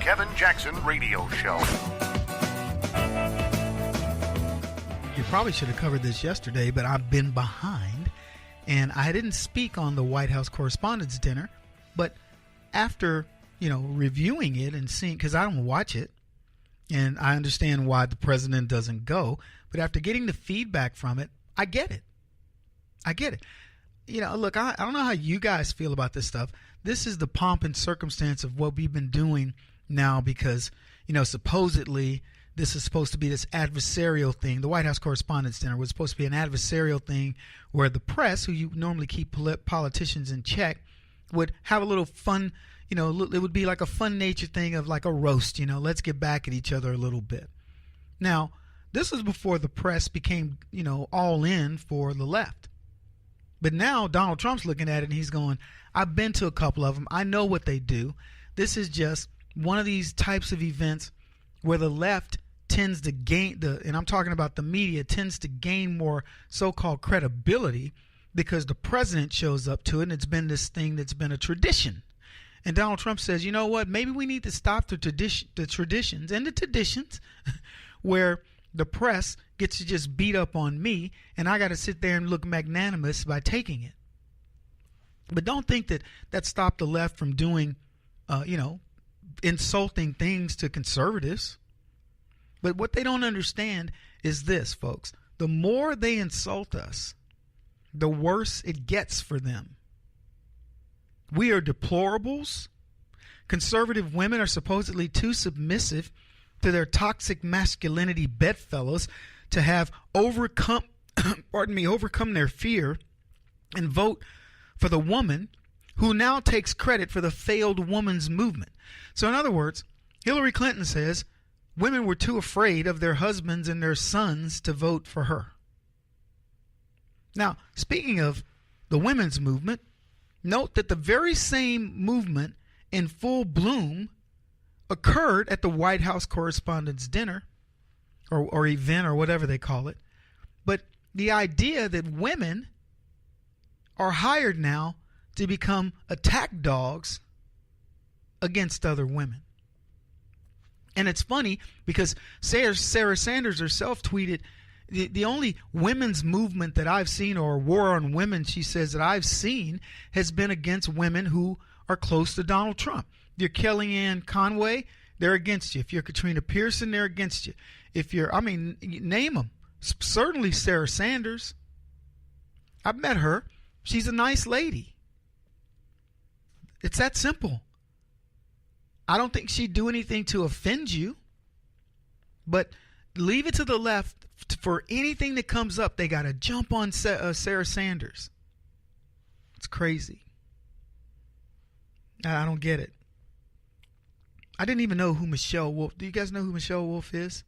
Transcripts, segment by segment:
Kevin Jackson Radio Show. You probably should have covered this yesterday, but I've been behind, and I didn't speak on the White House Correspondents' Dinner. But after, reviewing it and seeing, because I don't watch it, and I understand why the president doesn't go, but after getting the feedback from it, I get it. Look, I don't know how you guys feel about this stuff. This is the pomp and circumstance of what we've been doing now because, supposedly this is supposed to be this adversarial thing. The White House Correspondents' Dinner was supposed to be an adversarial thing where the press, who you normally keep politicians in check, would have a little fun, it would be like a fun nature thing of like a roast, let's get back at each other a little bit. Now, this was before the press became, all in for the left. But now Donald Trump's looking at it and he's going, I've been to a couple of them. I know what they do. This is just one of these types of events where the left tends to gain and I'm talking about the media, tends to gain more so-called credibility because the president shows up to it, and it's been this thing that's been a tradition. And Donald Trump says, you know what, maybe we need to stop the traditions where the press gets to just beat up on me and I got to sit there and look magnanimous by taking it. But don't think that stopped the left from doing, insulting things to conservatives. But what they don't understand is this, folks. The more they insult us, the worse it gets for them. We are deplorables. Conservative women are supposedly too submissive to their toxic masculinity bedfellows to have overcome their fear and vote for the woman who now takes credit for the failed woman's movement. So in other words, Hillary Clinton says women were too afraid of their husbands and their sons to vote for her. Now, speaking of the women's movement, note that the very same movement in full bloom occurred at the White House Correspondents' Dinner or event or whatever they call it. But the idea that women are hired now to become attack dogs against other women. And it's funny because Sarah Sanders herself tweeted, the only women's movement that I've seen, or war on women, she says, that I've seen has been against women who are close to Donald Trump. If you're Kellyanne Conway, they're against you. If you're Katrina Pearson, they're against you. If you're, name them. Certainly Sarah Sanders. I've met her. She's a nice lady. It's that simple. I don't think she'd do anything to offend you. But leave it to the left. For anything that comes up, they got to jump on Sarah Sanders. It's crazy. I don't get it. I didn't even know who Michelle Wolf. Do you guys know who Michelle Wolf is?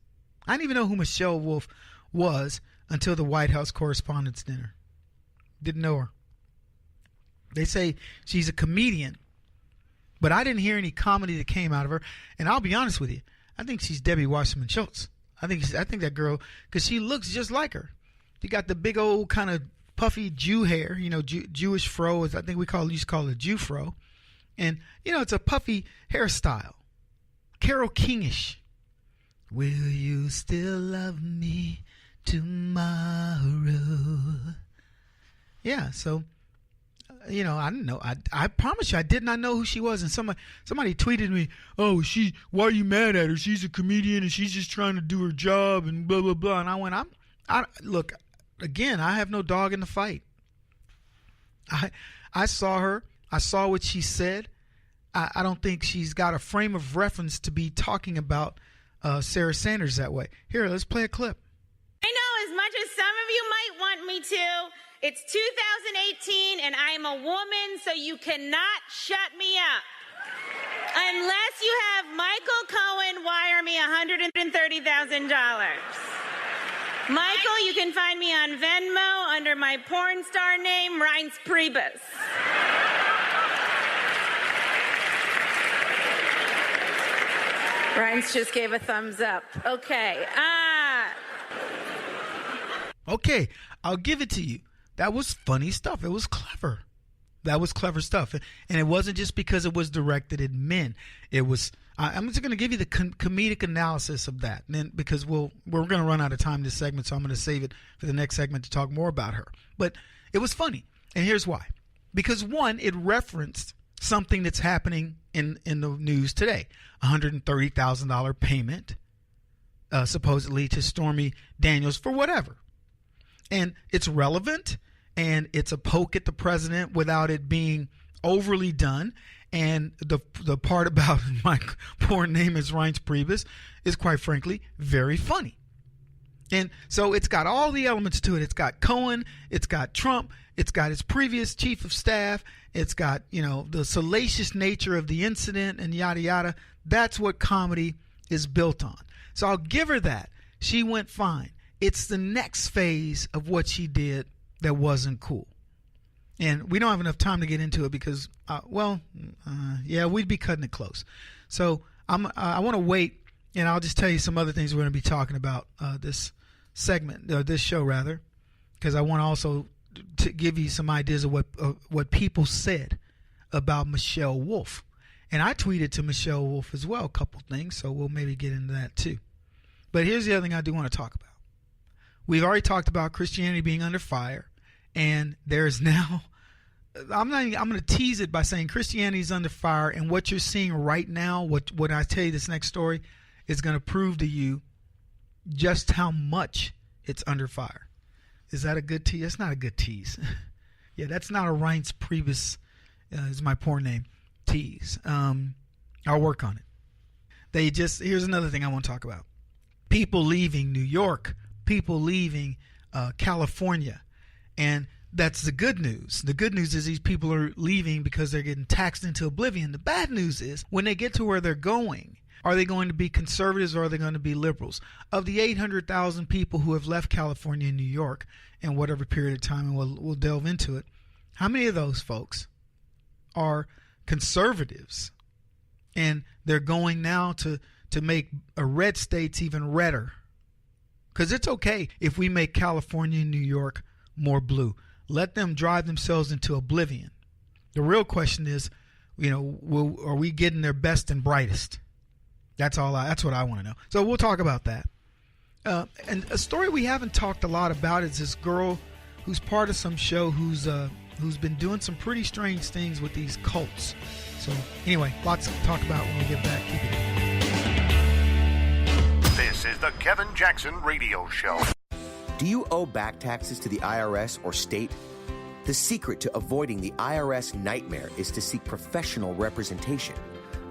I didn't even know who Michelle Wolf was until the White House Correspondents' Dinner. Didn't know her. They say she's a comedian, but I didn't hear any comedy that came out of her. And I'll be honest with you, I think she's Debbie Wasserman Schultz. I think that girl, because she looks just like her. She got the big old kind of puffy Jew hair, Jewish fro. I think we used to call it Jew fro. And, it's a puffy hairstyle. Carole Kingish. Will you still love me tomorrow? Yeah, so, I didn't know. I promise you, I did not know who she was. And somebody tweeted me, why are you mad at her? She's a comedian and she's just trying to do her job and blah, blah, blah. And I went, look, again, I have no dog in the fight. I saw her. I saw what she said. I don't think she's got a frame of reference to be talking about Sarah Sanders that way. Here, let's play a clip. I know, as much as some of you might want me to, it's 2018 and I'm a woman, so you cannot shut me up. Unless you have Michael Cohen wire me $130,000. Michael, you can find me on Venmo under my porn star name, Reince Priebus. Reince just gave a thumbs up. Okay. Okay, I'll give it to you. That was funny stuff. It was clever. That was clever stuff. And it wasn't just because it was directed at men. It was, I'm just going to give you the comedic analysis of that, and then, because we're going to run out of time in this segment, so I'm going to save it for the next segment to talk more about her. But it was funny, and here's why. Because, one, it referenced something that's happening in the news today. $130,000 payment, supposedly, to Stormy Daniels for whatever. And it's relevant, and it's a poke at the president without it being overly done. And the part about my poor name is Reince Priebus is, quite frankly, very funny. And so it's got all the elements to it. It's got Cohen, it's got Trump, it's got his previous chief of staff, it's got, the salacious nature of the incident and yada yada. That's what comedy is built on. So I'll give her that. She went fine. It's the next phase of what she did that wasn't cool. And we don't have enough time to get into it because, we'd be cutting it close. So I want to wait, and I'll just tell you some other things we're going to be talking about this segment, this show rather, because I want to also to give you some ideas of what people said about Michelle Wolf. And I tweeted to Michelle Wolf as well a couple things, so we'll maybe get into that too. But here's the other thing I do want to talk about. We've already talked about Christianity being under fire, and there's now, I'm going to tease it by saying Christianity is under fire, and what you're seeing right now, what I tell you this next story, is going to prove to you just how much it's under fire. Is that a good tease? That's not a good tease. Yeah, that's not a Reince Priebus, is my poor name, tease. I'll work on it. Here's another thing I want to talk about. People leaving New York, people leaving California, and that's the good news. The good news is these people are leaving because they're getting taxed into oblivion. The bad news is when they get to where they're going, are they going to be conservatives or are they going to be liberals? Of the 800,000 people who have left California and New York in whatever period of time, and we'll delve into it, how many of those folks are conservatives? And they're going now to make red states even redder. Because it's okay if we make California and New York more blue. Let them drive themselves into oblivion. The real question is, are we getting their best and brightest? That's what I want to know. So we'll talk about that. And a story we haven't talked a lot about is this girl who's part of some show who's been doing some pretty strange things with these cults. So anyway, lots to talk about when we get back. Keep it in. This is the Kevin Jackson Radio Show. Do you owe back taxes to the IRS or state? The secret to avoiding the IRS nightmare is to seek professional representation.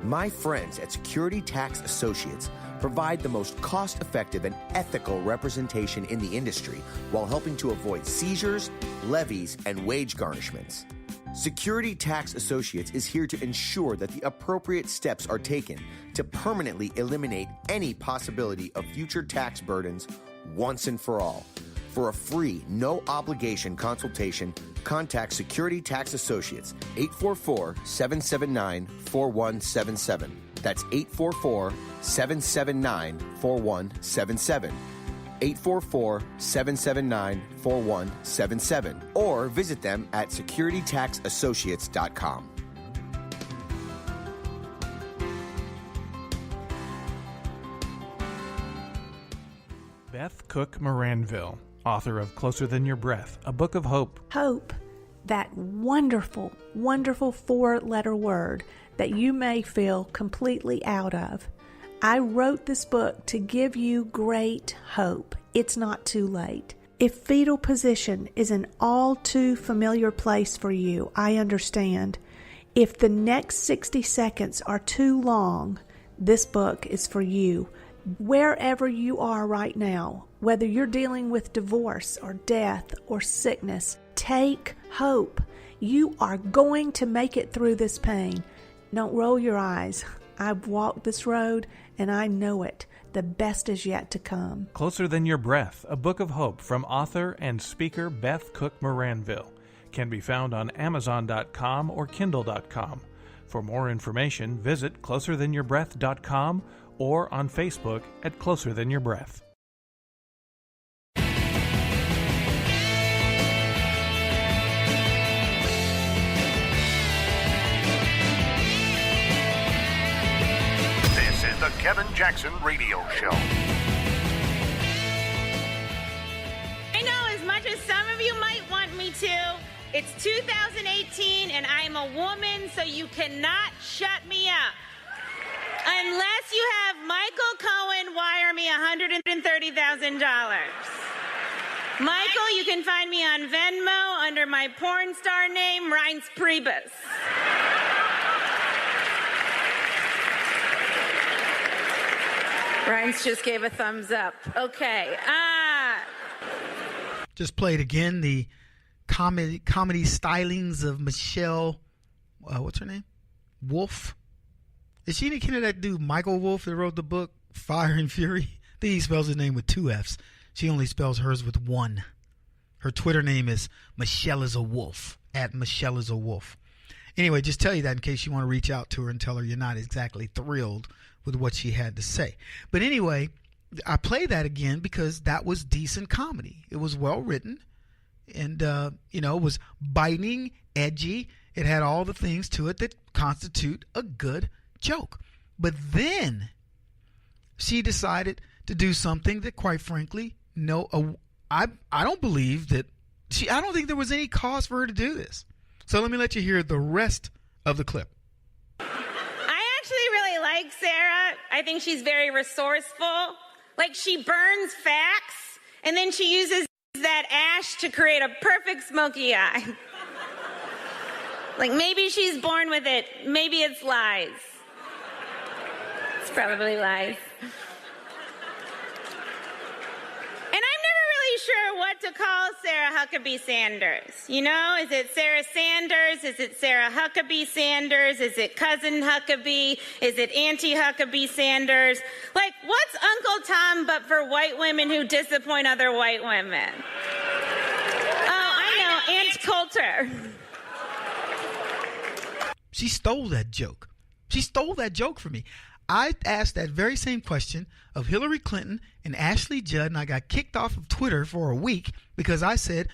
My friends at Security Tax Associates provide the most cost-effective and ethical representation in the industry while helping to avoid seizures, levies, and wage garnishments. Security Tax Associates is here to ensure that the appropriate steps are taken to permanently eliminate any possibility of future tax burdens once and for all. For a free, no-obligation consultation, contact Security Tax Associates, 844-779-4177. That's 844-779-4177. 844-779-4177. Or visit them at securitytaxassociates.com. Beth Cook Moranville, author of Closer Than Your Breath, a book of hope. Hope, that wonderful, wonderful 4-letter word that you may feel completely out of. I wrote this book to give you great hope. It's not too late. If fetal position is an all too familiar place for you, I understand. If the next 60 seconds are too long, this book is for you. Wherever you are right now, whether you're dealing with divorce or death or sickness, take hope. You are going to make it through this pain. Don't roll your eyes. I've walked this road and I know it. The best is yet to come. Closer Than Your Breath, a book of hope from author and speaker Beth Cook Moranville. Can be found on Amazon.com or Kindle.com. For more information, visit closerthanyourBreath.com or on Facebook at Closer Than Your Breath. Kevin Jackson Radio Show. I know, as much as some of you might want me to, it's 2018 and I'm a woman, so you cannot shut me up. Unless you have Michael Cohen wire me $130,000. Michael, you can find me on Venmo under my porn star name, Reince Priebus. Reince just gave a thumbs up. Okay. Just played again the comedy stylings of Michelle, what's her name? Wolf. Is she any kin of that dude Michael Wolf that wrote the book Fire and Fury? I think he spells his name with 2 F's. She only spells hers with 1. Her Twitter name is Michelle is a Wolf, at Michelle is a Wolf. Anyway, just tell you that in case you want to reach out to her and tell her you're not exactly thrilled with what she had to say. But anyway, I play that again because that was decent comedy. It was well written and, it was biting, edgy. It had all the things to it that constitute a good joke. But then she decided to do something that, quite frankly, I don't believe that I don't think there was any cause for her to do this. So let me let you hear the rest of the clip. I actually really like Sarah. I think she's very resourceful. Like, she burns facts and then she uses that ash to create a perfect smoky eye. Like, maybe she's born with it. Maybe it's lies. It's probably lies. And I'm never really sure what to call Sarah Huckabee Sanders. You know, is it Sarah Sanders? Is it Sarah Huckabee Sanders? Is it Cousin Huckabee? Is it Auntie Huckabee Sanders? Like, what's Uncle Tom but for white women who disappoint other white women? Oh, I know, Aunt Coulter. She stole that joke. She stole that joke from me. I asked that very same question of Hillary Clinton and Ashley Judd, and I got kicked off of Twitter for a week because I said,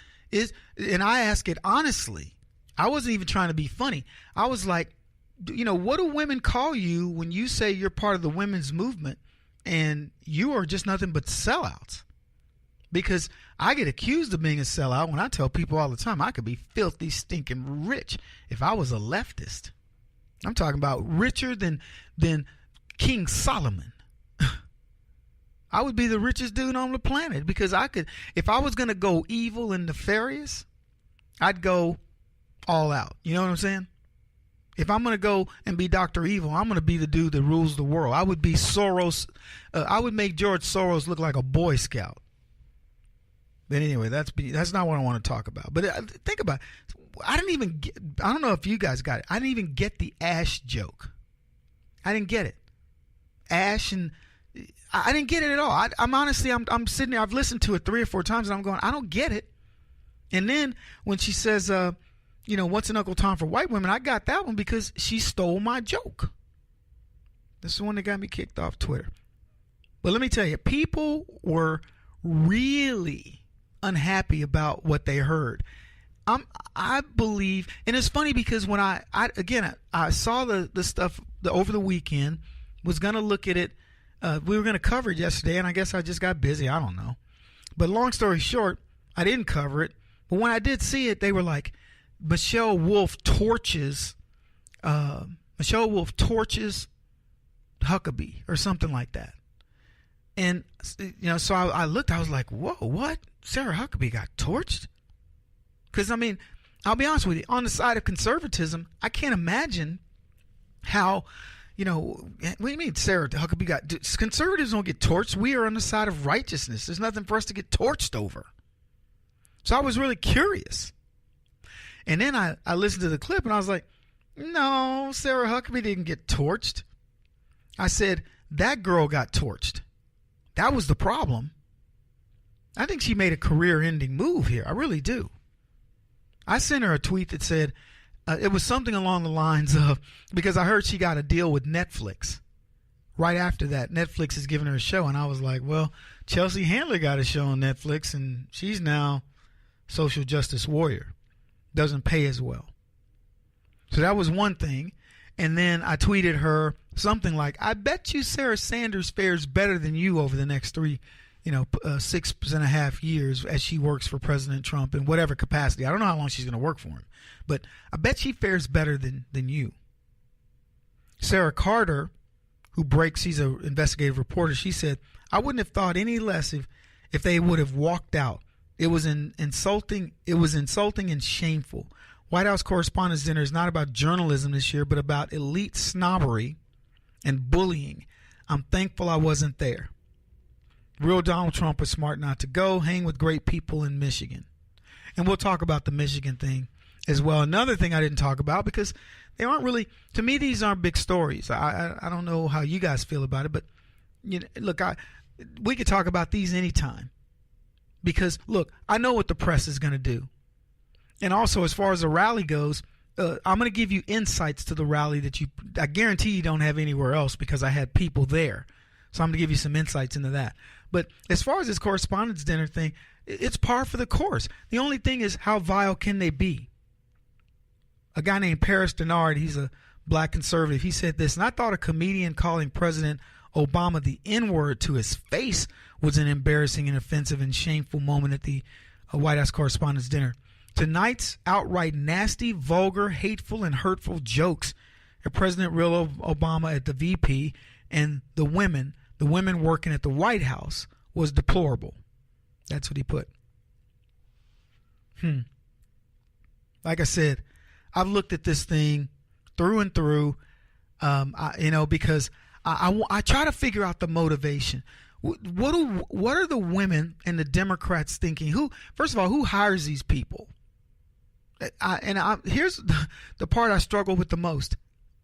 and I asked it honestly. I wasn't even trying to be funny. I was like, what do women call you when you say you're part of the women's movement and you are just nothing but sellouts? Because I get accused of being a sellout when I tell people all the time I could be filthy, stinking rich if I was a leftist. I'm talking about richer than King Solomon. I would be the richest dude on the planet because I could, if I was going to go evil and nefarious, I'd go all out. You know what I'm saying? If I'm going to go and be Dr. Evil, I'm going to be the dude that rules the world. I would be Soros. I would make George Soros look like a Boy Scout. But anyway, that's not what I want to talk about. But think about it. I don't know if you guys got it. I didn't even get the ash joke. I didn't get it. Ash, and I didn't get it at all. I'm honestly sitting there. I've listened to it 3 or 4 times and I'm going, I don't get it. And then when she says, what's an Uncle Tom for white women? I got that one because she stole my joke. This is the one that got me kicked off Twitter. But let me tell you, people were really unhappy about what they heard. I believe, and it's funny because when I saw the stuff over the weekend, was going to look at it. We were going to cover it yesterday, and I guess I just got busy. I don't know. But long story short, I didn't cover it. But when I did see it, they were like, Michelle Wolf torches Huckabee or something like that. And, so I looked, I was like, whoa, what? Sarah Huckabee got torched? Because, I'll be honest with you, on the side of conservatism, I can't imagine how, what do you mean Sarah Huckabee conservatives don't get torched. We are on the side of righteousness. There's nothing for us to get torched over. So I was really curious. And then I listened to the clip and I was like, no, Sarah Huckabee didn't get torched. I said, that girl got torched. That was the problem. I think she made a career-ending move here. I really do. I sent her a tweet that said, it was something along the lines of, because I heard she got a deal with Netflix. Right after that, Netflix is giving her a show. And I was like, well, Chelsea Handler got a show on Netflix and she's now social justice warrior. Doesn't pay as well. So that was one thing. And then I tweeted her something like, I bet you Sarah Sanders fares better than you over the next 6.5 years as she works for President Trump in whatever capacity. I don't know how long she's going to work for him, but I bet she fares better than you. Sarah Carter, who breaks, she's an investigative reporter, she said, I wouldn't have thought any less if they would have walked out. It was insulting and shameful. White House Correspondents' Dinner is not about journalism this year, but about elite snobbery and bullying. I'm thankful I wasn't there. Real Donald Trump was smart not to go. Hang with great people in Michigan. And we'll talk about the Michigan thing as well. Another thing I didn't talk about, because they aren't really, to me, these aren't big stories. I don't know how you guys feel about it, but look, we could talk about these anytime. Because, look, I know what the press is going to do. And also, as far as the rally goes, I'm going to give you insights to the rally that I guarantee you don't have anywhere else, because I had people there. So I'm going to give you some insights into that. But as far as this Correspondents' Dinner thing, it's par for the course. The only thing is, how vile can they be? A guy named Paris Denard, he's a black conservative, he said this, and I thought a comedian calling President Obama the N-word to his face was an embarrassing and offensive and shameful moment at the White House Correspondents' Dinner. Tonight's outright nasty, vulgar, hateful, and hurtful jokes at President Real Obama, at the VP, and the women working at the White House was deplorable. That's what he put. Like I said, I've looked at this thing through and through, because I try to figure out the motivation. What are the women and the Democrats thinking? First of all, who hires these people? Here's the part I struggle with the most.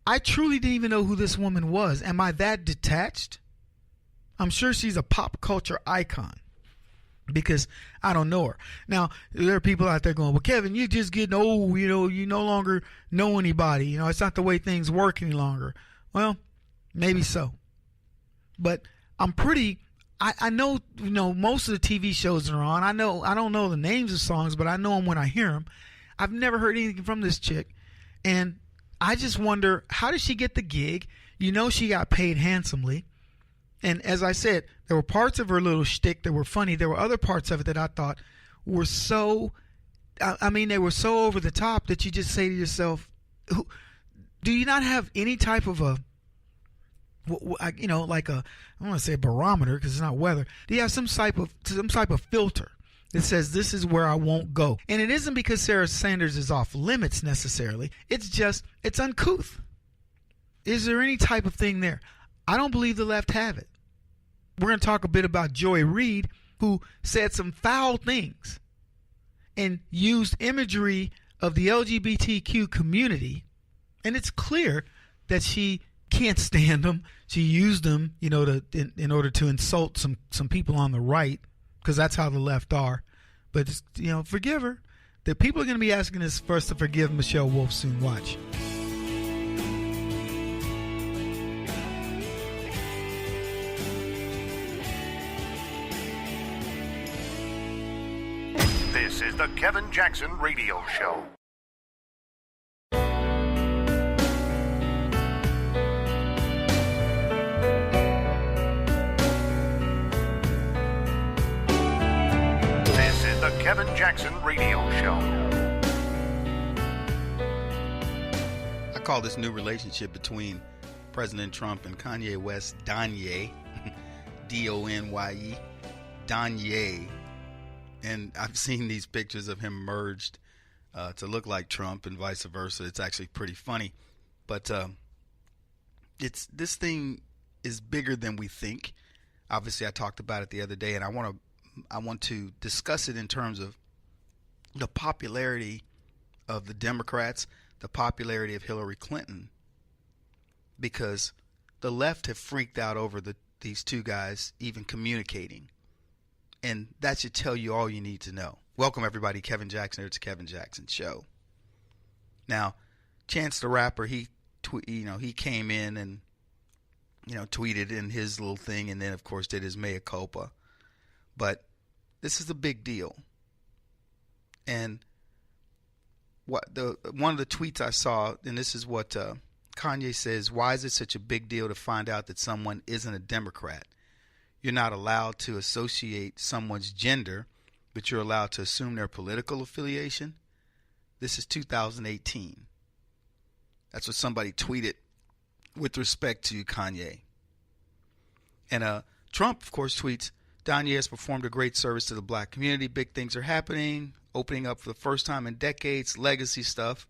I truly didn't even know who this woman was. Am I that detached? I'm sure she's a pop culture icon, because I don't know her. Now, there are people out there going, well, Kevin, you're just getting old. You no longer know anybody. It's not the way things work any longer. Well, maybe so. But I'm I know, most of the TV shows that are on. I don't know the names of songs, but I know them when I hear them. I've never heard anything from this chick. And I just wonder, how did she get the gig? She got paid handsomely. And as I said, there were parts of her little shtick that were funny. There were other parts of it that I thought were so, they were so over the top that you just say to yourself, do you not have any type of I don't want to say barometer because it's not weather. Do you have some type of filter that says this is where I won't go? And it isn't because Sarah Sanders is off limits necessarily. It's uncouth. Is there any type of thing there? I don't believe the left have it. We're going to talk a bit about Joy Reid, who said some foul things and used imagery of the LGBTQ community. And it's clear that she can't stand them. She used them, in order to insult some people on the right, because that's how the left are. But forgive her. The people are going to be asking us for us to forgive Michelle Wolf soon. Watch. This is the Kevin Jackson Radio Show. This is the Kevin Jackson Radio Show. I call this new relationship between President Trump and Kanye West Donye, D-O-N-Y-E, Donye. And I've seen these pictures of him merged to look like Trump and vice versa. It's actually pretty funny. But this thing is bigger than we think. Obviously, I talked about it the other day, and I want to discuss it in terms of the popularity of the Democrats, the popularity of Hillary Clinton, because the left have freaked out over these two guys even communicating. And that should tell you all you need to know. Welcome, everybody. Kevin Jackson. It's Kevin Jackson Show. Now, Chance the Rapper, he came in and, tweeted in his little thing, and then, of course, did his mea culpa. But this is a big deal. And one of the tweets I saw, and this is what Kanye says, why is it such a big deal to find out that someone isn't a Democrat? You're not allowed to associate someone's gender, but you're allowed to assume their political affiliation. This is 2018. That's what somebody tweeted with respect to Kanye. And Trump, of course, tweets, Kanye has performed a great service to the black community. Big things are happening, opening up for the first time in decades, legacy stuff.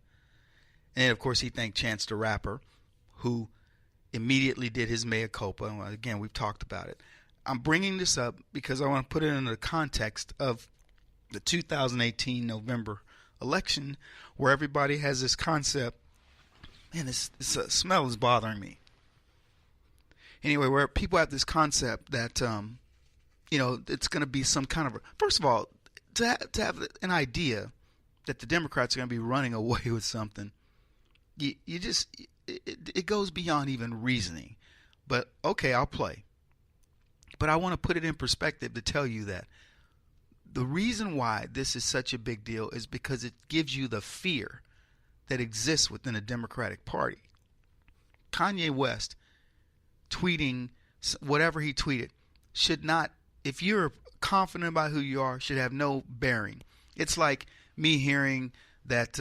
And, of course, he thanked Chance the Rapper, who immediately did his mea culpa. Again, we've talked about it. I'm bringing this up because I want to put it in the context of the 2018 November election, where everybody has this concept, and this smell is bothering me. Anyway, where people have this concept that, it's going to be some kind of, first of all, to have an idea that the Democrats are going to be running away with something, it goes beyond even reasoning. But okay, I'll play. But I want to put it in perspective to tell you that the reason why this is such a big deal is because it gives you the fear that exists within the Democratic Party. Kanye West tweeting whatever he tweeted should not, if you're confident about who you are, should have no bearing. It's like me hearing that,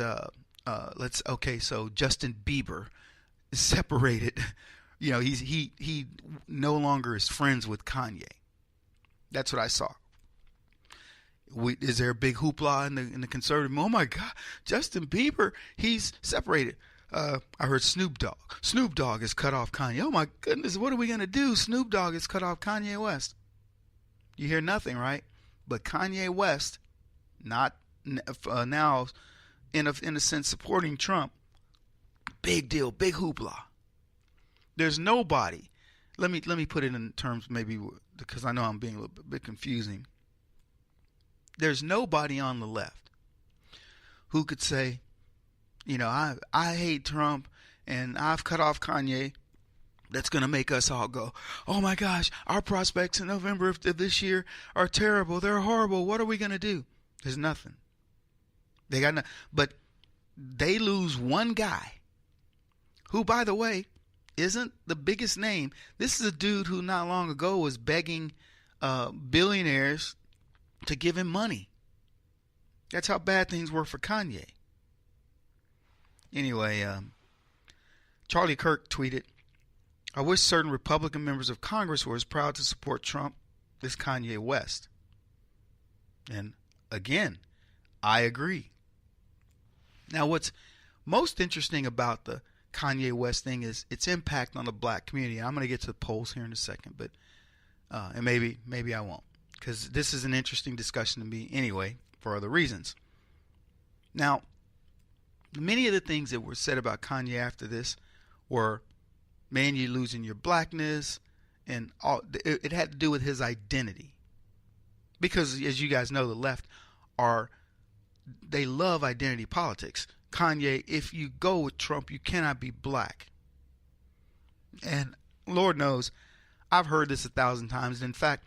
so Justin Bieber is separated. He no longer is friends with Kanye. That's what I saw. Is there a big hoopla in the conservative? Oh my God, Justin Bieber, he's separated. I heard Snoop Dogg has cut off Kanye. Oh my goodness, what are we gonna do? Snoop Dogg has cut off Kanye West. You hear nothing, right? But Kanye West, not now, in a sense, supporting Trump. Big deal, big hoopla. There's nobody. Let me put it in terms, maybe because I know I'm being a little bit confusing. There's nobody on the left who could say, I hate Trump and I've cut off Kanye. That's going to make us all go, oh my gosh, our prospects in November of this year are terrible. They're horrible. What are we going to do? There's nothing. They got but they lose one guy who, by the way, isn't the biggest name. This is a dude who not long ago was begging billionaires to give him money. That's how bad things were for Kanye. Anyway, Charlie Kirk tweeted, I wish certain Republican members of Congress were as proud to support Trump as Kanye West. And again, I agree. Now, what's most interesting about the Kanye West thing is its impact on the black community. I'm going to get to the polls here in a second, but and maybe I won't, because this is an interesting discussion to me anyway for other reasons. Now, many of the things that were said about Kanye after this were, man, you're losing your blackness, and all. It had to do with his identity, because as you guys know, the left they love identity politics. Kanye, if you go with Trump, you cannot be black. And Lord knows, I've heard this 1,000 times. In fact,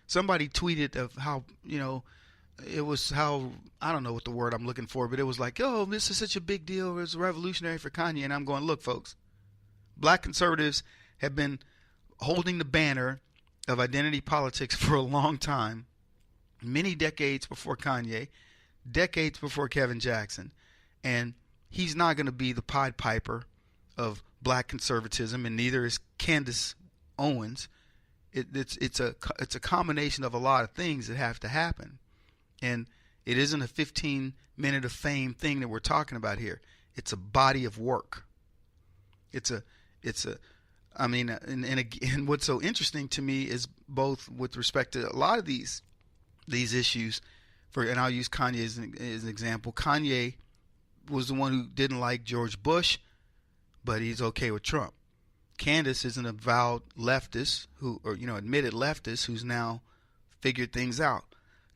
somebody tweeted of how, it was how, I don't know what the word I'm looking for, but it was like, oh, this is such a big deal. It's revolutionary for Kanye. And I'm going, look, folks, black conservatives have been holding the banner of identity politics for a long time, many decades before Kanye, decades before Kevin Jackson. And he's not going to be the Pied Piper of black conservatism, and neither is Candace Owens. It's a combination of a lot of things that have to happen, and it isn't a 15-minute of fame thing that we're talking about here. It's a body of work. And what's so interesting to me is both with respect to a lot of these issues. And I'll use Kanye as an example. Kanye was the one who didn't like George Bush, but he's okay with Trump. Candace is an avowed leftist admitted leftist who's now figured things out.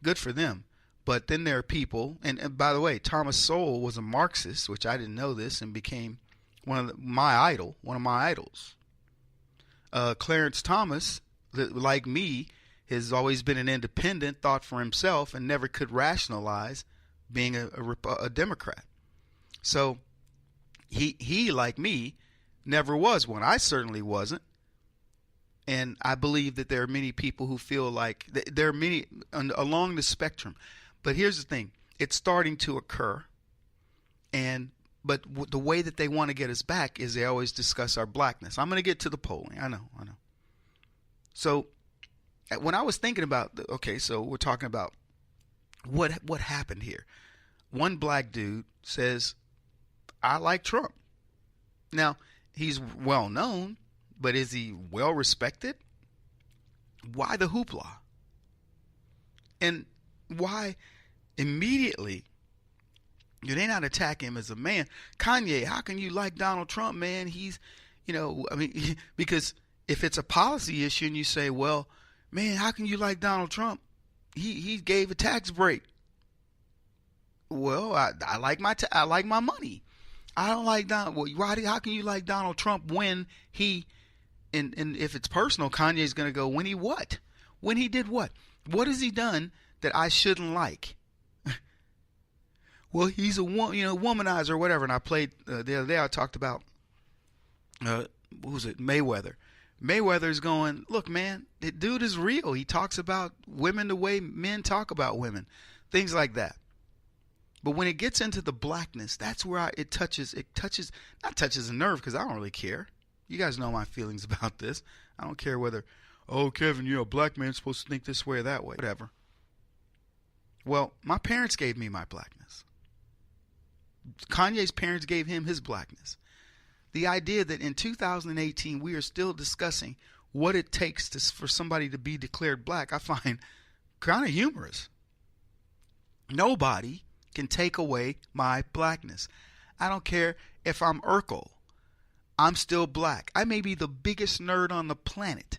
Good for them. But then there are people, and by the way, Thomas Sowell was a Marxist, which I didn't know this, and became one of my idols. Clarence Thomas, like me, has always been an independent, thought for himself, and never could rationalize being a Democrat. So he like me, never was one. I certainly wasn't. And I believe that there are many people who feel like there are many along the spectrum. But here's the thing. It's starting to occur. But the way that they want to get us back is they always discuss our blackness. I'm going to get to the polling. I know. So when I was thinking about, so we're talking about what happened here. One black dude says, I like Trump. Now, he's well known, but is he well respected? Why the hoopla? And why immediately do they not attack him as a man? Kanye, how can you like Donald Trump, man? He's, because if it's a policy issue and you say, well, man, how can you like Donald Trump? He gave a tax break. Well, I like my money. I don't like Donald. Well, how can you like Donald Trump when he, and if it's personal, Kanye's going to go, when he what? When he did what? What has he done that I shouldn't like? Well, he's a womanizer or whatever. And I played the other day. I talked about Mayweather. Mayweather's going, look, man, the dude is real. He talks about women the way men talk about women, things like that. But when it gets into the blackness, that's where it touches a nerve, because I don't really care. You guys know my feelings about this. I don't care whether, Kevin, a black man's supposed to think this way or that way, whatever. Well, my parents gave me my blackness. Kanye's parents gave him his blackness. The idea that in 2018 we are still discussing what it takes for somebody to be declared black, I find kind of humorous. Nobody can take away my blackness. I don't care if I'm Urkel. I'm still black. I may be the biggest nerd on the planet,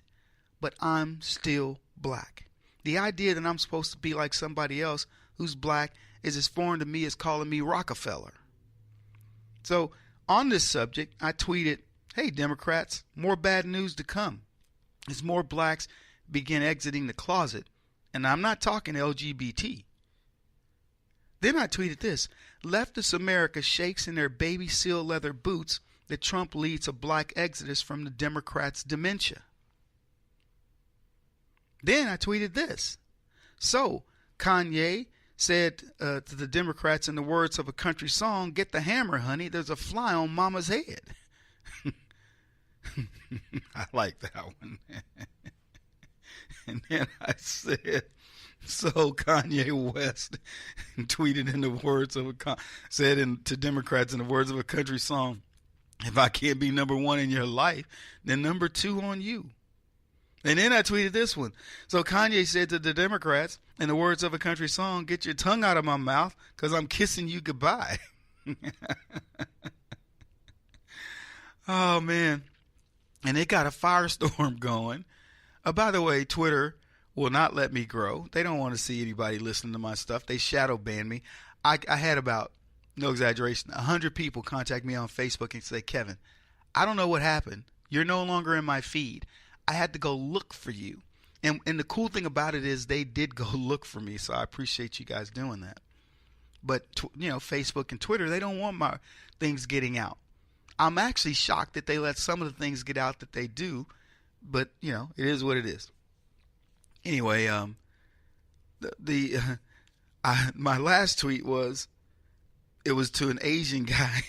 but I'm still black. The idea that I'm supposed to be like somebody else who's black is as foreign to me as calling me Rockefeller. So on this subject, I tweeted, hey, Democrats, more bad news to come as more blacks begin exiting the closet. And I'm not talking LGBT. Then I tweeted this: leftist America shakes in their baby seal leather boots that Trump leads a black exodus from the Democrats' dementia. Then I tweeted this: so Kanye said to the Democrats, in the words of a country song, get the hammer, honey, there's a fly on mama's head. I like that one. And then I said, so Kanye West tweeted in the words of to Democrats in the words of a country song, if I can't be number one in your life, then number two on you. And then I tweeted this one. So Kanye said to the Democrats, in the words of a country song, get your tongue out of my mouth because I'm kissing you goodbye. Oh, man. And it got a firestorm going. By the way, Twitter will not let me grow. They don't want to see anybody listening to my stuff. They shadow banned me. I had about, no exaggeration, 100 people contact me on Facebook and say, Kevin, I don't know what happened. You're no longer in my feed. I had to go look for you. And the cool thing about it is they did go look for me, so I appreciate you guys doing that. But, Facebook and Twitter, they don't want my things getting out. I'm actually shocked that they let some of the things get out that they do, but, it is what it is. Anyway, my last tweet was to an Asian guy,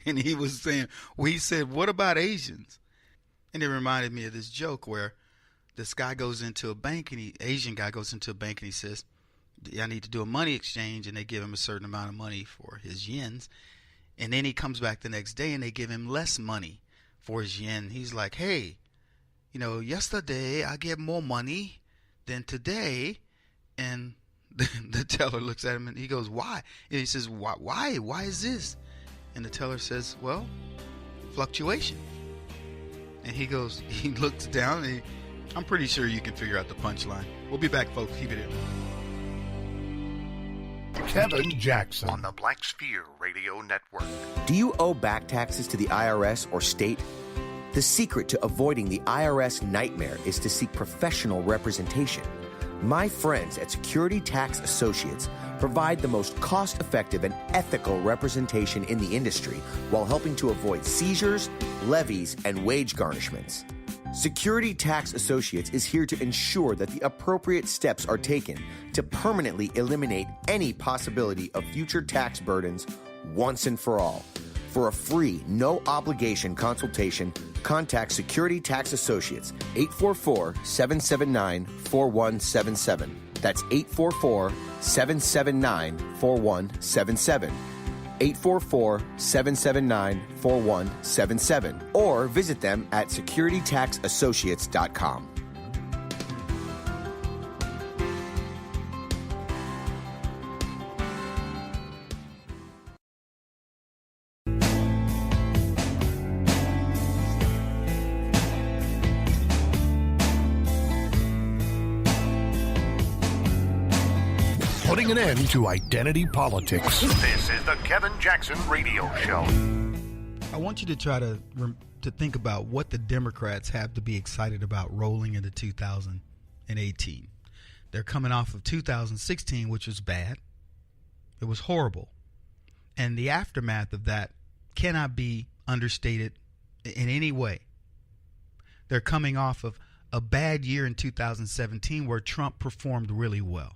and he was saying, he said, what about Asians? And it reminded me of this joke where this guy goes into a bank, and Asian guy goes into a bank, and he says, I need to do a money exchange, and they give him a certain amount of money for his yens. And then he comes back the next day, and they give him less money for his yen. He's like, hey, yesterday I get more money than today. And the teller looks at him, and he goes, why? And he says, why? Why is this? And the teller says, well, fluctuation. And he looks down, and I'm pretty sure you can figure out the punchline. We'll be back, folks. Keep it in. Kevin Jackson on the Black Sphere Radio Network. Do you owe back taxes to the IRS or state? The secret to avoiding the IRS nightmare is to seek professional representation. My friends at Security Tax Associates provide the most cost-effective and ethical representation in the industry while helping to avoid seizures, levies, and wage garnishments. Security Tax Associates is here to ensure that the appropriate steps are taken to permanently eliminate any possibility of future tax burdens once and for all. For a free, no-obligation consultation, contact Security Tax Associates, 844-779-4177. That's 844-779-4177. 844-779-4177. Or visit them at securitytaxassociates.com. Putting an end to identity politics. This is the Kevin Jackson Radio Show. I want you to try to think about what the Democrats have to be excited about rolling into 2018. They're coming off of 2016, which was bad. It was horrible. And the aftermath of that cannot be understated in any way. They're coming off of a bad year in 2017 where Trump performed really well.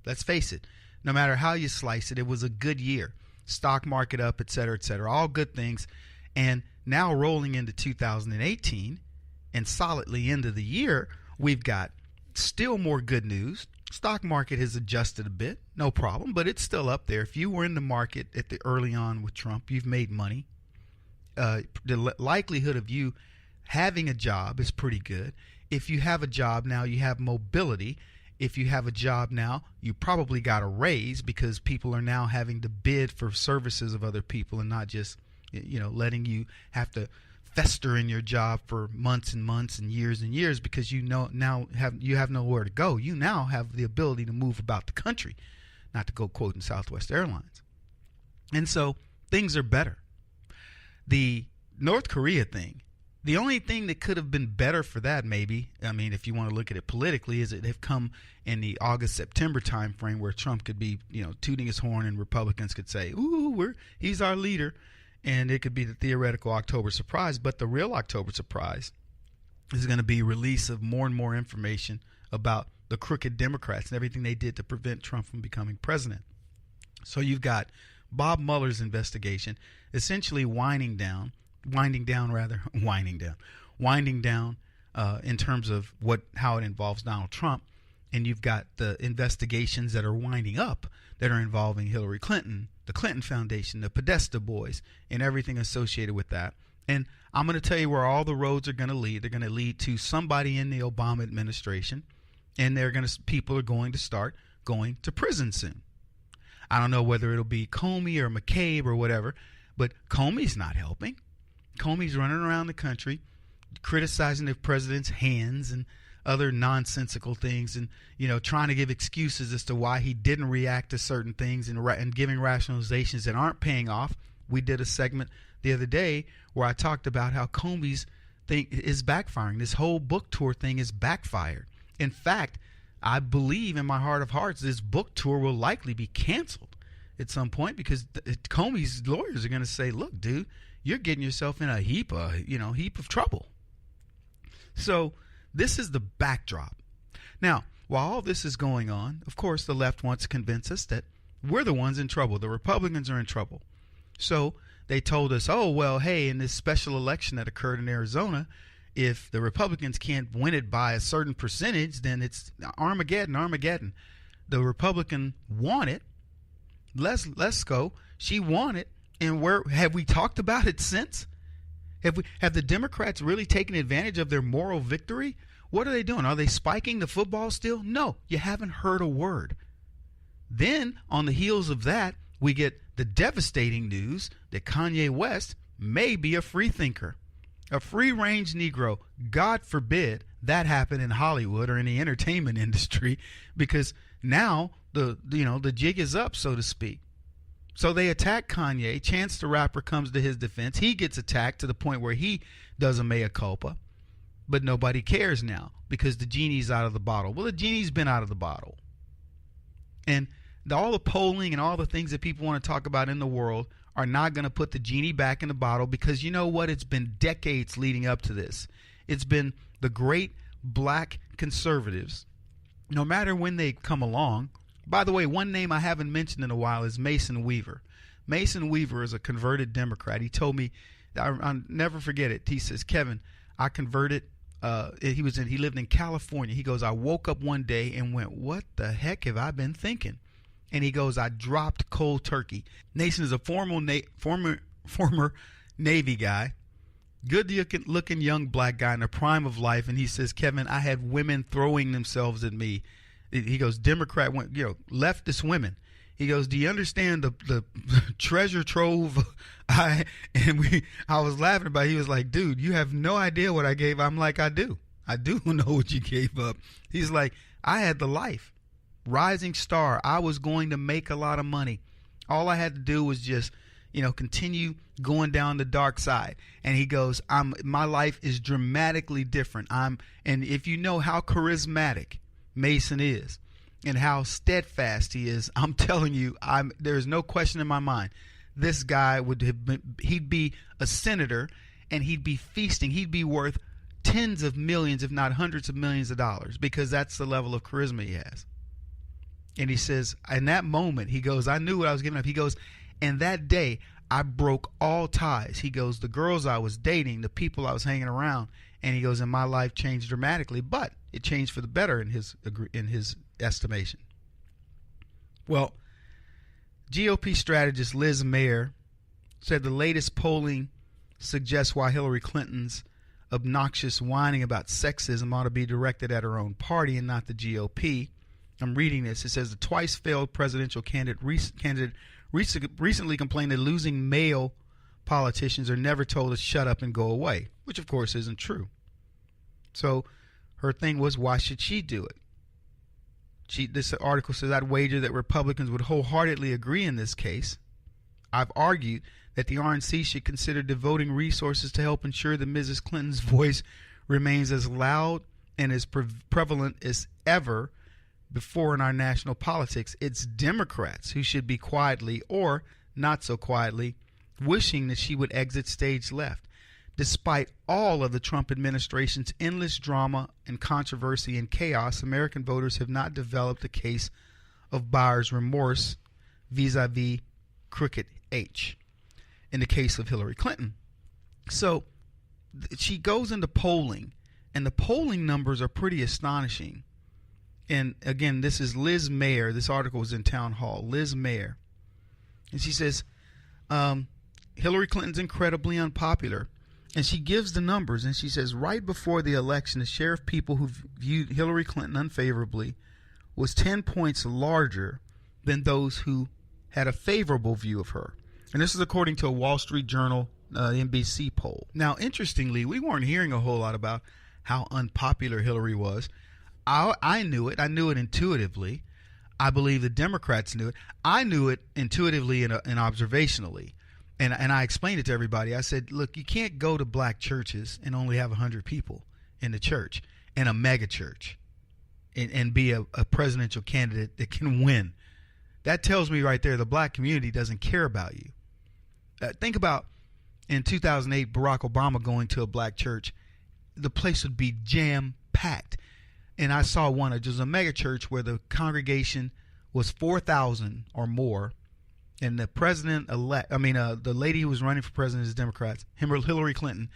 Let's face it, no matter how you slice it, it was a good year. Stock market up, et cetera, all good things. And now rolling into 2018 and solidly into the year, we've got still more good news. Stock market has adjusted a bit, no problem, but it's still up there. If you were in the market at the early on with Trump, you've made money. The likelihood of you having a job is pretty good. If you have a job now, you have mobility. If you have a job now, you probably got a raise because people are now having to bid for services of other people and not just, letting you have to fester in your job for months and months and years because you have nowhere to go. You now have the ability to move about the country, not to go quoting Southwest Airlines. And so things are better. The North Korea thing, the only thing that could have been better for that, maybe, I mean, if you want to look at it politically, is it have come in the August-September time frame where Trump could be, tooting his horn and Republicans could say, ooh, he's our leader. And it could be the theoretical October surprise. But the real October surprise is going to be release of more and more information about the crooked Democrats and everything they did to prevent Trump from becoming president. So you've got Bob Mueller's investigation essentially winding down in terms of how it involves Donald Trump. And you've got the investigations that are winding up that are involving Hillary Clinton, the Clinton Foundation, the Podesta boys, and everything associated with that. And I'm going to tell you where all the roads are going to lead. They're going to lead to somebody in the Obama administration, and people are going to start going to prison soon. I don't know whether it'll be Comey or McCabe or whatever, but Comey's not helping. Comey's running around the country criticizing the president's hands and other nonsensical things and, trying to give excuses as to why he didn't react to certain things and giving rationalizations that aren't paying off. We did a segment the other day where I talked about how Comey's thing is backfiring. This whole book tour thing is backfired. In fact, I believe in my heart of hearts this book tour will likely be canceled at some point because Comey's lawyers are going to say, look, dude, you're getting yourself in a heap of trouble. So this is the backdrop. Now, while all this is going on, of course, the left wants to convince us that we're the ones in trouble. The Republicans are in trouble. So they told us, oh, well, hey, in this special election that occurred in Arizona, if the Republicans can't win it by a certain percentage, then it's Armageddon. The Republican won it. Let's go. She won it. And where have we talked about it since? Have the Democrats really taken advantage of their moral victory? What are they doing? Are they spiking the football still? No, you haven't heard a word. Then, on the heels of that, we get the devastating news that Kanye West may be a free thinker, a free-range Negro. God forbid that happen in Hollywood or in the entertainment industry, because now the jig is up, so to speak. So they attack Kanye. Chance the Rapper comes to his defense. He gets attacked to the point where he does a mea culpa. but nobody cares now because the genie's out of the bottle. Well, the genie's been out of the bottle. And all the polling and all the things that people want to talk about in the world are not going to put the genie back in the bottle, because you know what? It's been decades leading up to this. It's been the great black conservatives, no matter when they come along. By the way, one name I haven't mentioned in a while is Mason Weaver. Mason Weaver is a converted Democrat. He told me, I'll never forget it. He says, Kevin, I converted. He lived in California. He goes, I woke up one day and went, what the heck have I been thinking? And he goes, I dropped cold turkey. Mason is a former Navy guy, good looking young black guy in the prime of life. And he says, Kevin, I had women throwing themselves at me. He goes, Democrat, leftist women. He goes, do you understand the treasure trove? I was laughing about it. He was like, dude, you have no idea what I gave. I'm like, I do know what you gave up. He's like, I had the life. Rising star. I was going to make a lot of money. All I had to do was just, continue going down the dark side. And he goes, my life is dramatically different. And if you know how charismatic Mason is and how steadfast he is, I'm telling you, there's no question in my mind. This guy he'd be a senator, and he'd be feasting. He'd be worth tens of millions, if not hundreds of millions of dollars, because that's the level of charisma he has. And he says, in that moment, he goes, I knew what I was giving up. He goes, and that day I broke all ties. He goes, the girls I was dating, the people I was hanging around, and he goes, and my life changed dramatically, but it changed for the better in his estimation. Well, GOP strategist Liz Mayer said the latest polling suggests why Hillary Clinton's obnoxious whining about sexism ought to be directed at her own party and not the GOP. I'm reading this. It says the twice failed presidential candidate recently complained that losing male politicians are never told to shut up and go away, which of course isn't true. So her thing was, why should she do it? This article says, I'd wager that Republicans would wholeheartedly agree in this case. I've argued that the RNC should consider devoting resources to help ensure that Mrs. Clinton's voice remains as loud and as prevalent as ever before in our national politics. It's Democrats who should be quietly, or not so quietly, wishing that she would exit stage left. Despite all of the Trump administration's endless drama and controversy and chaos, American voters have not developed a case of buyer's remorse vis-a-vis Crooked H in the case of Hillary Clinton. So she goes into polling, and the polling numbers are pretty astonishing. And again, this is Liz Mayer. This article was in Town Hall. Liz Mayer. And she says, Hillary Clinton's incredibly unpopular. And she gives the numbers, and she says, right before the election, the share of people who viewed Hillary Clinton unfavorably was 10 points larger than those who had a favorable view of her. And this is according to a Wall Street Journal NBC poll. Now, interestingly, we weren't hearing a whole lot about how unpopular Hillary was. I knew it. I knew it intuitively. I believe the Democrats knew it. I knew it intuitively and observationally. And I explained it to everybody. I said, look, you can't go to black churches and only have 100 people in the church, in a mega church, and be a presidential candidate that can win. That tells me right there the black community doesn't care about you. Think about in 2008, Barack Obama going to a black church. The place would be jam-packed. And I saw one, it was a mega church where the congregation was 4,000 or more. And the president-elect, the lady who was running for president is Democrats, Hillary Clinton,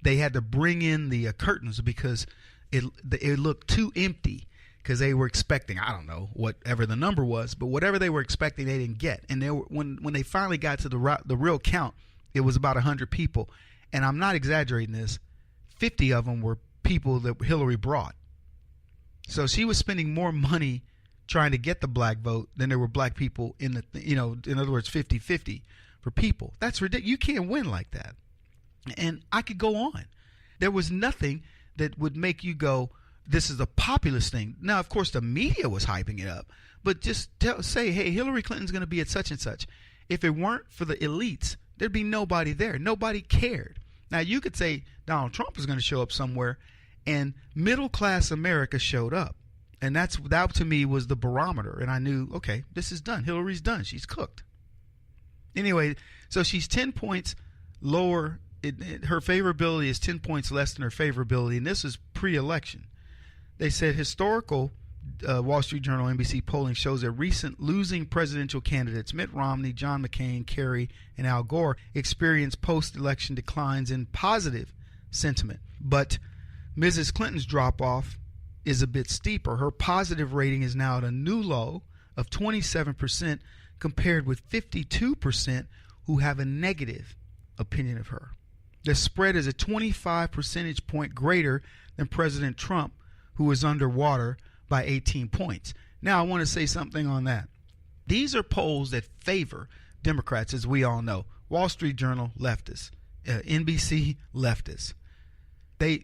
they had to bring in the curtains because it looked too empty, because they were expecting, I don't know, whatever the number was, but whatever they were expecting, they didn't get. And when they finally got to the real count, it was about 100 people. And I'm not exaggerating this, 50 of them were people that Hillary brought. So she was spending more money trying to get the black vote than there were black people in the, in other words, 50-50 for people. That's ridiculous. You can't win like that. And I could go on. There was nothing that would make you go, this is a populist thing. Now, of course, the media was hyping it up, but just say, hey, Hillary Clinton's going to be at such and such. If it weren't for the elites, there'd be nobody there. Nobody cared. Now, you could say Donald Trump is going to show up somewhere, And middle-class America showed up. And that to me was the barometer. And I knew, okay, this is done. Hillary's done. She's cooked. Anyway, so she's 10 points lower. Her favorability is 10 points less than her favorability. And this is pre-election. They said historical Wall Street Journal, NBC polling shows that recent losing presidential candidates Mitt Romney, John McCain, Kerry, and Al Gore experienced post-election declines in positive sentiment. But Mrs. Clinton's drop-off is a bit steeper. Her positive rating is now at a new low of 27% compared with 52% who have a negative opinion of her. The spread is a 25 percentage point greater than President Trump, who is underwater by 18 points. Now, I want to say something on that. These are polls that favor Democrats, as we all know. Wall Street Journal, leftists. NBC, leftists.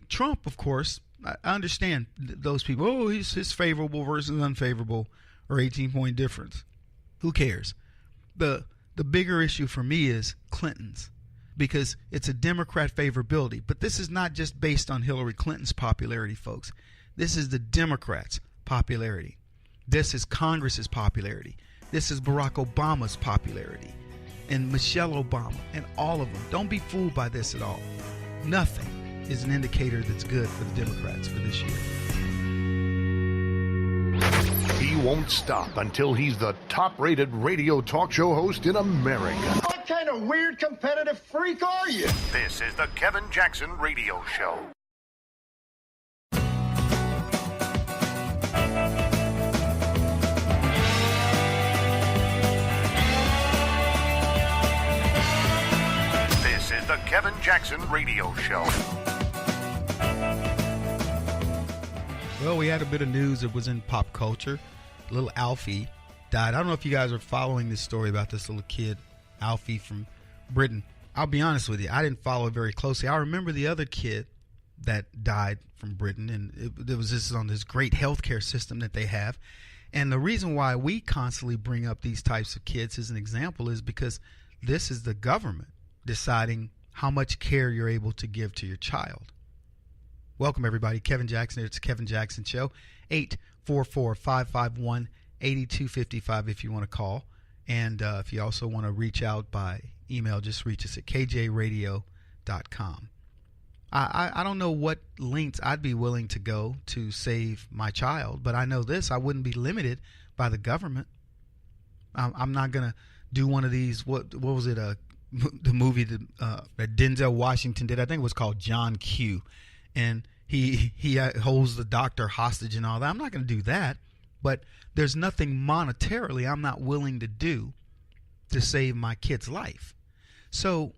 Trump, of course, I understand those people. Oh, his favorable versus unfavorable, or 18-point difference. Who cares? The bigger issue for me is Clinton's, because it's a Democrat favorability. But this is not just based on Hillary Clinton's popularity, folks. This is the Democrats' popularity. This is Congress's popularity. This is Barack Obama's popularity, and Michelle Obama, and all of them. Don't be fooled by this at all. Nothing is an indicator that's good for the Democrats for this year. He won't stop until he's the top-rated radio talk show host in America. What kind of weird competitive freak are you? This is the Kevin Jackson Radio Show. This is the Kevin Jackson Radio Show. Well, we had a bit of news that was in pop culture. Little Alfie died. I don't know if you guys are following this story about this little kid, Alfie from Britain. I'll be honest with you, I didn't follow it very closely. I remember the other kid that died from Britain, and it was just on this great healthcare system that they have. And the reason why we constantly bring up these types of kids as an example is because this is the government deciding how much care you're able to give to your child. Welcome, everybody. Kevin Jackson. It's Kevin Jackson Show. 844-551-8255 if you want to call. And if you also want to reach out by email, just reach us at kjradio.com. I don't know what lengths I'd be willing to go to save my child, but I know this. I wouldn't be limited by the government. I'm not going to do one of these, what was it, the movie that Denzel Washington did? I think it was called John Q. And he holds the doctor hostage and all that. I'm not going to do that. But there's nothing monetarily I'm not willing to do to save my kid's life. So,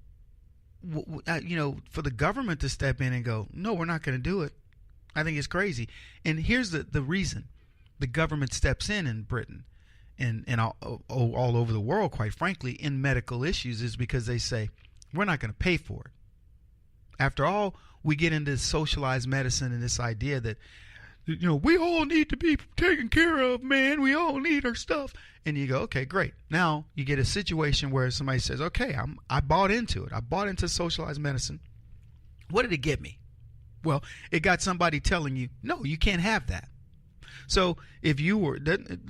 for the government to step in and go, no, we're not going to do it, I think it's crazy. And here's the reason the government steps in Britain and all over the world, quite frankly, in medical issues is because they say, we're not going to pay for it. After all, we get into socialized medicine and this idea that, we all need to be taken care of, man. We all need our stuff. And you go, okay, great. Now you get a situation where somebody says, okay, I bought into it. I bought into socialized medicine. What did it get me? Well, it got somebody telling you, no, you can't have that. So if you were,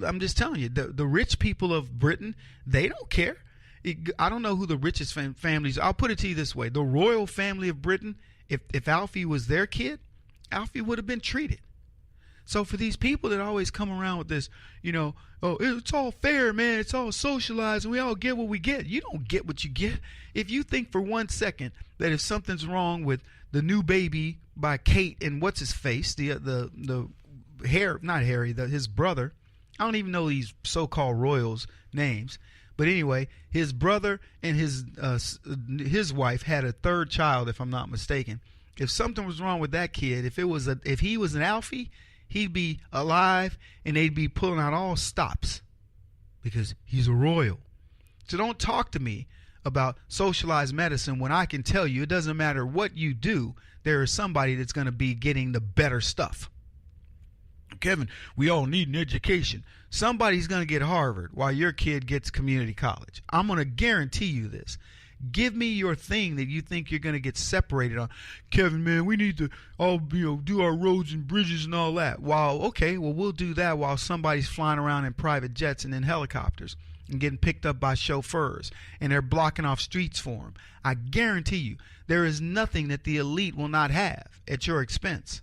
I'm just telling you, the rich people of Britain, they don't care. I don't know who the richest families. I'll put it to you this way: the royal family of Britain. If Alfie was their kid, Alfie would have been treated. So for these people that always come around with this, oh, it's all fair, man. It's all socialized, and we all get what we get. You don't get what you get. If you think for 1 second that if something's wrong with the new baby by Kate and what's his face, the his brother. I don't even know these so-called royals' names. But anyway, his brother and his wife had a third child, if I'm not mistaken. If something was wrong with that kid, if he was an Alfie, he'd be alive and they'd be pulling out all stops because he's a royal. So don't talk to me about socialized medicine when I can tell you it doesn't matter what you do, there is somebody that's going to be getting the better stuff. Kevin, we all need an education. Somebody's going to get Harvard while your kid gets community college. I'm going to guarantee you this. Give me your thing that you think you're going to get separated on. Kevin, man, we need to all do our roads and bridges and all that. We'll do that while somebody's flying around in private jets and in helicopters and getting picked up by chauffeurs, and they're blocking off streets for them. I guarantee you, there is nothing that the elite will not have at your expense.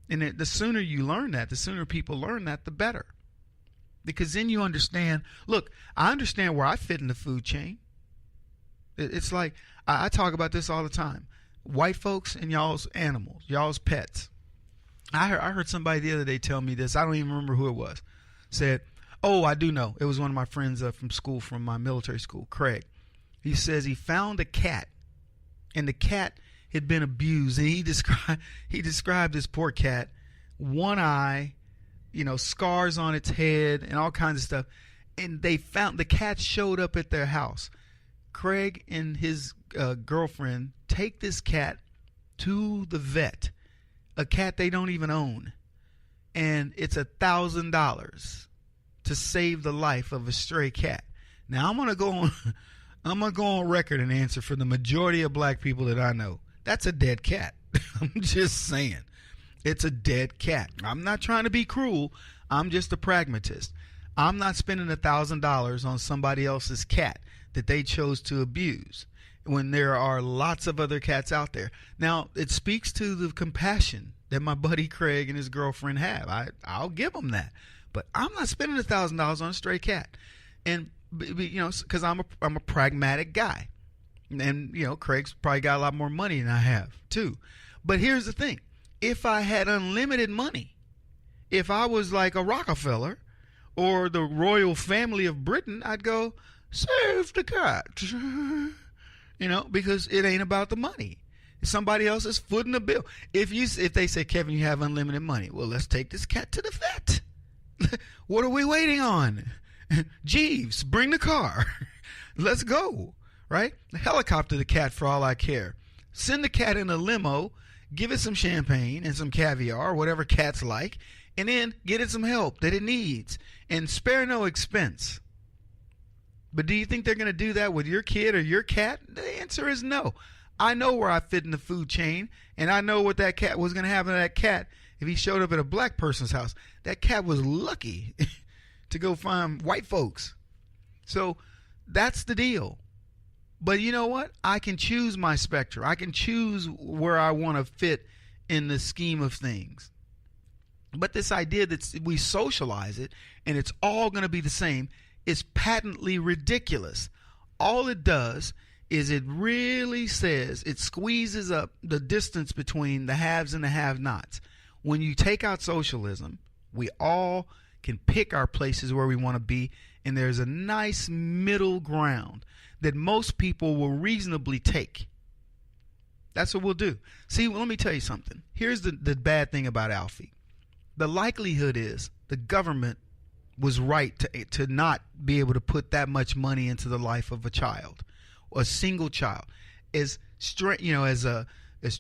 And the sooner you learn that, the sooner people learn that, the better. Because then you understand, look, I understand where I fit in the food chain. It's like, I talk about this all the time. White folks and y'all's animals, y'all's pets. I heard somebody the other day tell me this. I don't even remember who it was. Said, oh, I do know. It was one of my friends from school, from my military school, Craig. He says he found a cat, and the cat had been abused. And he described this poor cat, one eye, scars on its head and all kinds of stuff. And the cat showed up at their house. Craig and his girlfriend take this cat to the vet, a cat they don't even own, and it's $1,000 to save the life of a stray cat. Now I'm gonna go on record and answer for the majority of black people that I know. That's a dead cat. I'm just saying, it's a dead cat. I'm not trying to be cruel. I'm just a pragmatist. I'm not spending $1,000 on somebody else's cat that they chose to abuse when there are lots of other cats out there. Now, it speaks to the compassion that my buddy Craig and his girlfriend have. I'll give them that. But I'm not spending $1,000 on a stray cat. And, because I'm a pragmatic guy. And, Craig's probably got a lot more money than I have, too. But here's the thing. If I had unlimited money, if I was like a Rockefeller or the royal family of Britain, I'd go, save the cat, because it ain't about the money. Somebody else is footing the bill. If they say, Kevin, you have unlimited money, well, let's take this cat to the vet. What are we waiting on? Jeeves, bring the car. Let's go, right? Helicopter the cat for all I care. Send the cat in a limo, give it some champagne and some caviar, whatever cats like, and then get it some help that it needs, and spare no expense. But do you think they're going to do that with your kid or your cat? The answer is no. I know where I fit in the food chain, and I know what that cat was going to happen to that cat if he showed up at a black person's house. That cat was lucky to go find white folks. So that's the deal. But you know what? I can choose my spectrum. I can choose where I want to fit in the scheme of things. But this idea that we socialize it and it's all going to be the same is patently ridiculous. All it does is it really says, it squeezes up the distance between the haves and the have-nots. When you take out socialism, we all can pick our places where we want to be, and there's a nice middle ground that most people will reasonably take. That's what we'll do. See, let me tell you something. Here's the bad thing about Alfie. The likelihood is the government was right to not be able to put that much money into the life of a child, a single child. As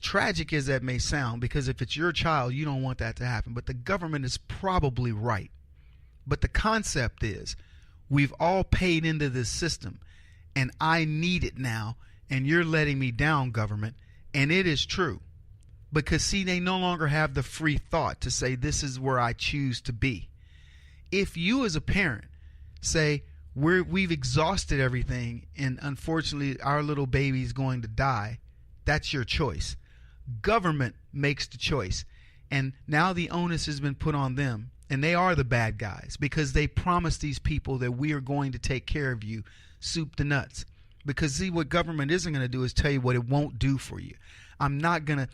tragic as that may sound, because if it's your child, you don't want that to happen. But the government is probably right. But the concept is, we've all paid into this system, and I need it now, and you're letting me down, government. And it is true. Because, see, they no longer have the free thought to say, this is where I choose to be. If you as a parent say, we've exhausted everything, and unfortunately our little baby's going to die, that's your choice. Government makes the choice. And now the onus has been put on them. And they are the bad guys because they promised these people that we are going to take care of you, soup to nuts. Because see, what government isn't going to do is tell you what it won't do for you. It's not going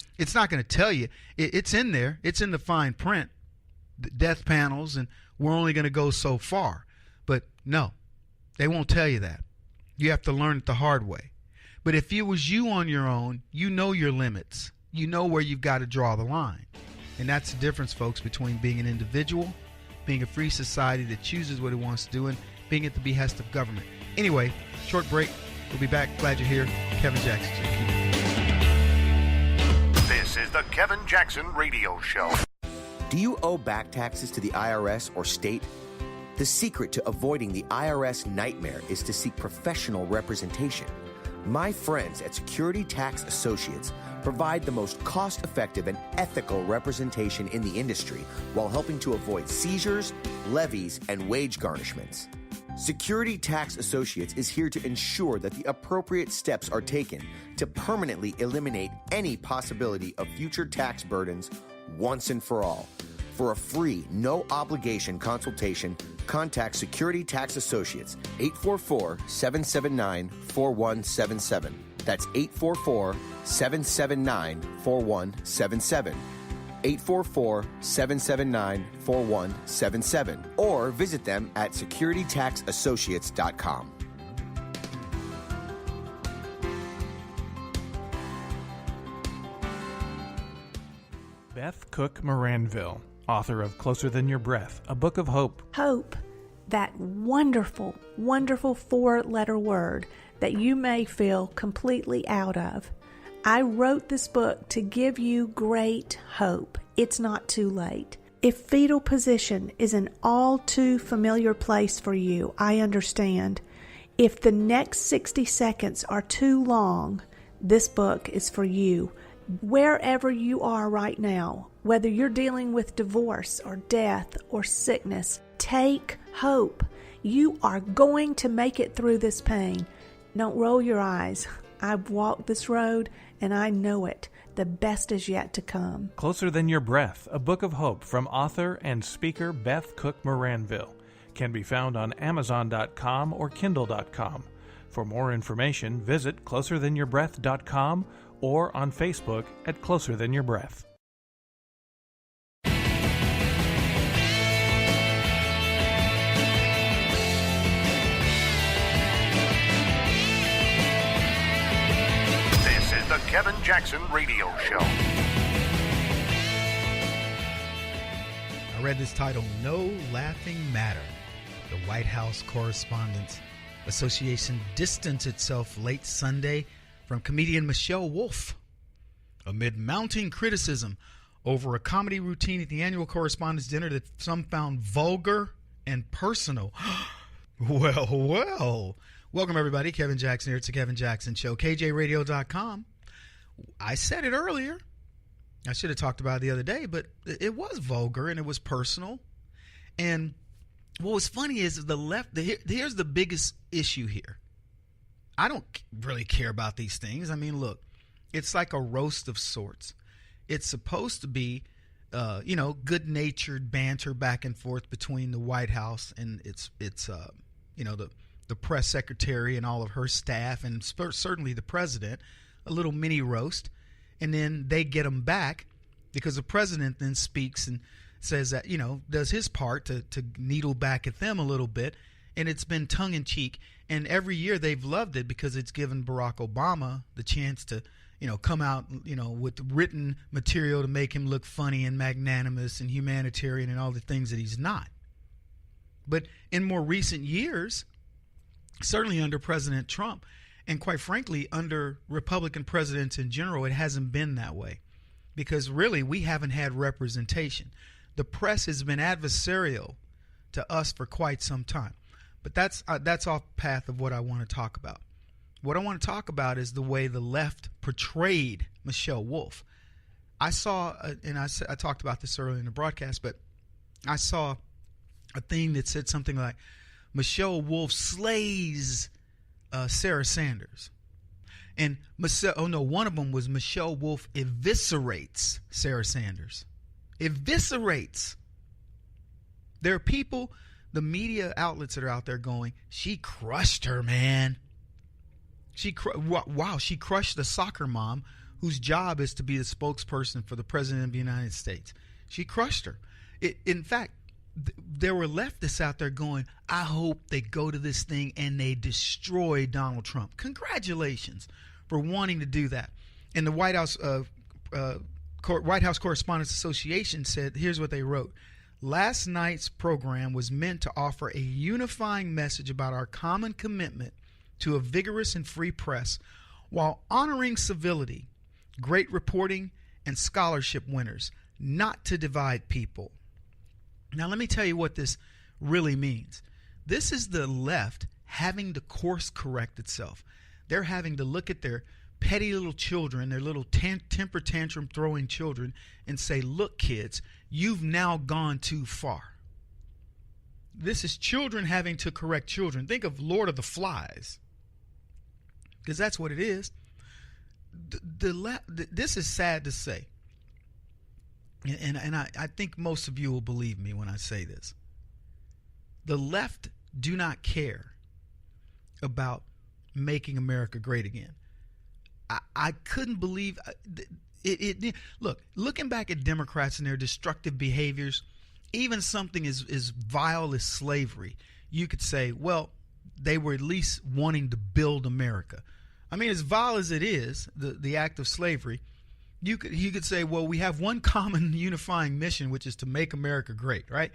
to tell you. It's in there. It's in the fine print, the death panels, and we're only going to go so far. But no, they won't tell you that. You have to learn it the hard way. But if it was you on your own, you know your limits. You know where you've got to draw the line. And that's the difference, folks, between being an individual, being a free society that chooses what it wants to do, and being at the behest of government. Anyway, short break. We'll be back. Glad you're here. Kevin Jackson. This is the Kevin Jackson Radio Show. Do you owe back taxes to the IRS or state? The secret to avoiding the IRS nightmare is to seek professional representation. My friends at Security Tax Associates provide the most cost-effective and ethical representation in the industry while helping to avoid seizures, levies, and wage garnishments. Security Tax Associates is here to ensure that the appropriate steps are taken to permanently eliminate any possibility of future tax burdens once and for all. For a free, no-obligation consultation, contact Security Tax Associates, 844-779-4177. That's 844-779-4177. 844-779-4177. Or visit them at securitytaxassociates.com. Beth Cook Moranville, author of Closer Than Your Breath, a book of hope. Hope, that wonderful, wonderful 4-letter word that you may feel completely out of. I wrote this book to give you great hope. It's not too late. If fetal position is an all too familiar place for you, I understand. If the next 60 seconds are too long, this book is for you. Wherever you are right now, whether you're dealing with divorce or death or sickness, take hope. You are going to make it through this pain. Don't roll your eyes. I've walked this road and I know it. The best is yet to come. Closer Than Your Breath, a book of hope from author and speaker Beth Cook Moranville, can be found on Amazon.com or Kindle.com. For more information, visit closerthanyourBreath.com or on Facebook at Closer Than Your Breath. This is the Kevin Jackson Radio Show. I read this title, No Laughing Matter. The White House Correspondents Association distanced itself late Sunday from comedian Michelle Wolf amid mounting criticism over a comedy routine at the annual Correspondents' Dinner that some found vulgar and personal. Well. Welcome, everybody. Kevin Jackson here. It's the Kevin Jackson Show. KJRadio.com. I said it earlier. I should have talked about it the other day, but it was vulgar and it was personal. And what was funny is the left, here's the biggest issue here. I don't really care about these things. I mean, look, it's like a roast of sorts. It's supposed to be, good-natured banter back and forth between the White House and its the press secretary and all of her staff, and certainly the president, a little mini roast. And then they get them back because the president then speaks and says that, does his part to needle back at them a little bit. And it's been tongue-in-cheek. And every year they've loved it because it's given Barack Obama the chance to, come out, with written material to make him look funny and magnanimous and humanitarian and all the things that he's not. But in more recent years, certainly under President Trump, and quite frankly, under Republican presidents in general, it hasn't been that way. Because really, we haven't had representation. The press has been adversarial to us for quite some time. But that's off path of what I want to talk about. What I want to talk about is the way the left portrayed Michelle Wolf. I saw, and I talked about this earlier in the broadcast, but I saw a thing that said something like, Michelle Wolf slays Sarah Sanders. And one of them was Michelle Wolf eviscerates Sarah Sanders. Eviscerates. There are people, the media outlets that are out there going, she crushed her, man. She crushed the soccer mom whose job is to be the spokesperson for the president of the United States. She crushed her. In fact, there were leftists out there going, I hope they go to this thing and they destroy Donald Trump. Congratulations for wanting to do that. And the White House Correspondents Association said, here's what they wrote. Last night's program was meant to offer a unifying message about our common commitment to a vigorous and free press while honoring civility, great reporting, and scholarship winners, not to divide people. Now, let me tell you what this really means. This is the left having to course correct itself. they're having to look at their petty little children, their little temper tantrum throwing children, and say, look, kids, you've now gone too far. This is children having to correct children. Think of Lord of the Flies, because that's what it is. This is sad to say, and I think most of you will believe me when I say this. The left do not care about making America great again. I couldn't believe it. Look, looking back at Democrats and their destructive behaviors, even something as vile as slavery, you could say, well, they were at least wanting to build America. I mean, as vile as it is, the act of slavery, you could say, well, we have one common unifying mission, which is to make America great, right?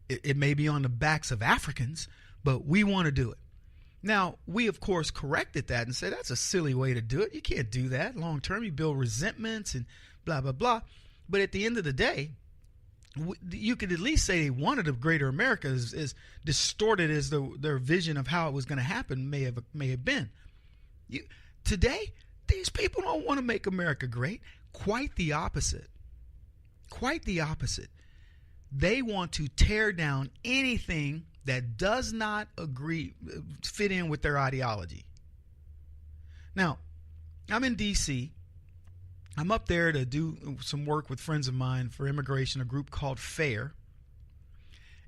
It may be on the backs of Africans, but we want to do it. Now, we, of course, corrected that and said that's a silly way to do it. You can't do that long term. You build resentments and blah, blah, blah. But at the end of the day, you could at least say they wanted a greater America, as distorted as their vision of how it was going to happen may have been. Today, these people don't want to make America great. Quite the opposite. Quite the opposite. They want to tear down anything that does not fit in with their ideology. Now, I'm in D.C. I'm up there to do some work with friends of mine for immigration, a group called FAIR.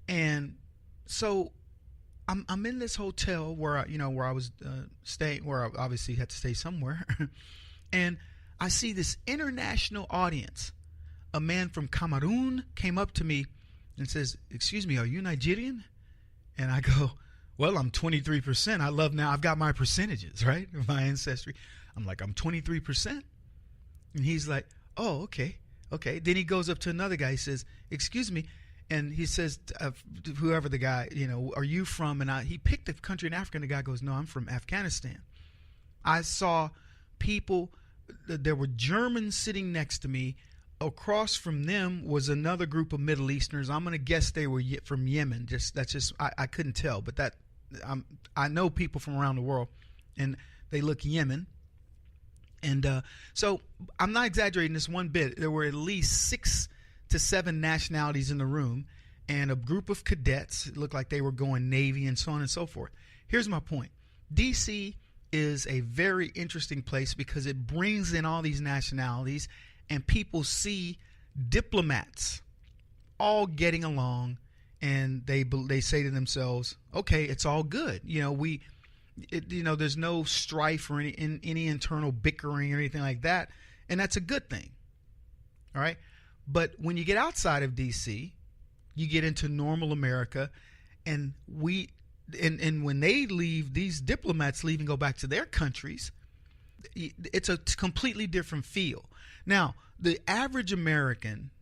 And so I'm in this hotel where I was staying, where I obviously had to stay somewhere. And I see this international audience. A man from Cameroon came up to me and says, "Excuse me, are you Nigerian?" And I go, "Well, I'm 23%. I've got my percentages, right? My ancestry." I'm like, "I'm 23%. And he's like, "Oh, okay. Okay." Then he goes up to another guy. He says, "Excuse me." And he says, whoever the guy, "Are you from?" And he picked a country in Africa. And the guy goes, "No, I'm from Afghanistan." I saw people, there were Germans sitting next to me. Across from them was another group of Middle Easterners. I'm going to guess they were from Yemen. I couldn't tell, but I know people from around the world, and they look Yemen. And so I'm not exaggerating this one bit. There were at least 6 to 7 nationalities in the room, and a group of cadets. It looked like they were going Navy and so on and so forth. Here's my point. D.C. is a very interesting place because it brings in all these nationalities, and people see diplomats all getting along, and they say to themselves, "Okay, it's all good. There's no strife or any internal bickering or anything like that, and that's a good thing." All right, but when you get outside of D.C., you get into normal America, and when they leave, these diplomats leave and go back to their countries, it's a completely different feel. Now, the average American,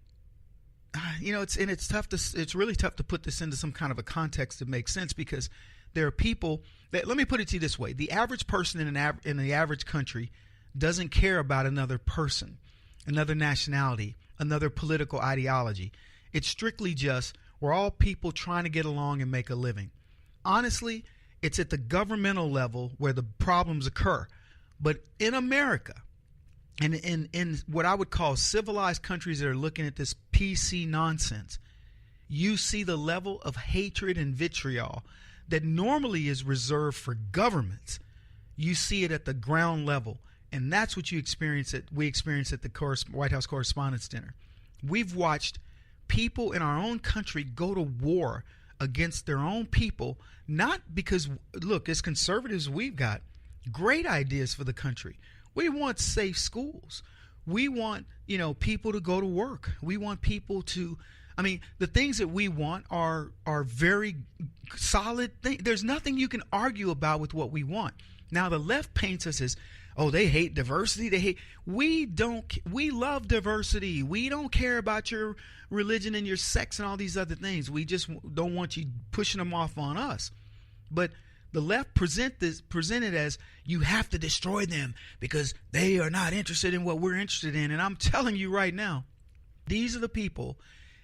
it's really tough to put this into some kind of a context that makes sense, because there are people that, let me put it to you this way: the average person in the average country doesn't care about another person, another nationality, another political ideology. It's strictly just, we're all people trying to get along and make a living. Honestly, it's at the governmental level where the problems occur. But in America, and in what I would call civilized countries that are looking at this PC nonsense, you see the level of hatred and vitriol that normally is reserved for governments. You see it at the ground level, and that's what we experience at the White House Correspondents' Dinner. We've watched people in our own country go to war against their own people, not because, look, as conservatives, we've got great ideas for the country. We want safe schools. We want, people to go to work. We want people to, the things that we want are very solid things. There's nothing you can argue about with what we want. Now, the left paints us as, oh, they hate diversity. We love diversity. We don't care about your religion and your sex and all these other things. We just don't want you pushing them off on us. But the left present it as, you have to destroy them because they are not interested in what we're interested in. And I'm telling you right now, these are the people,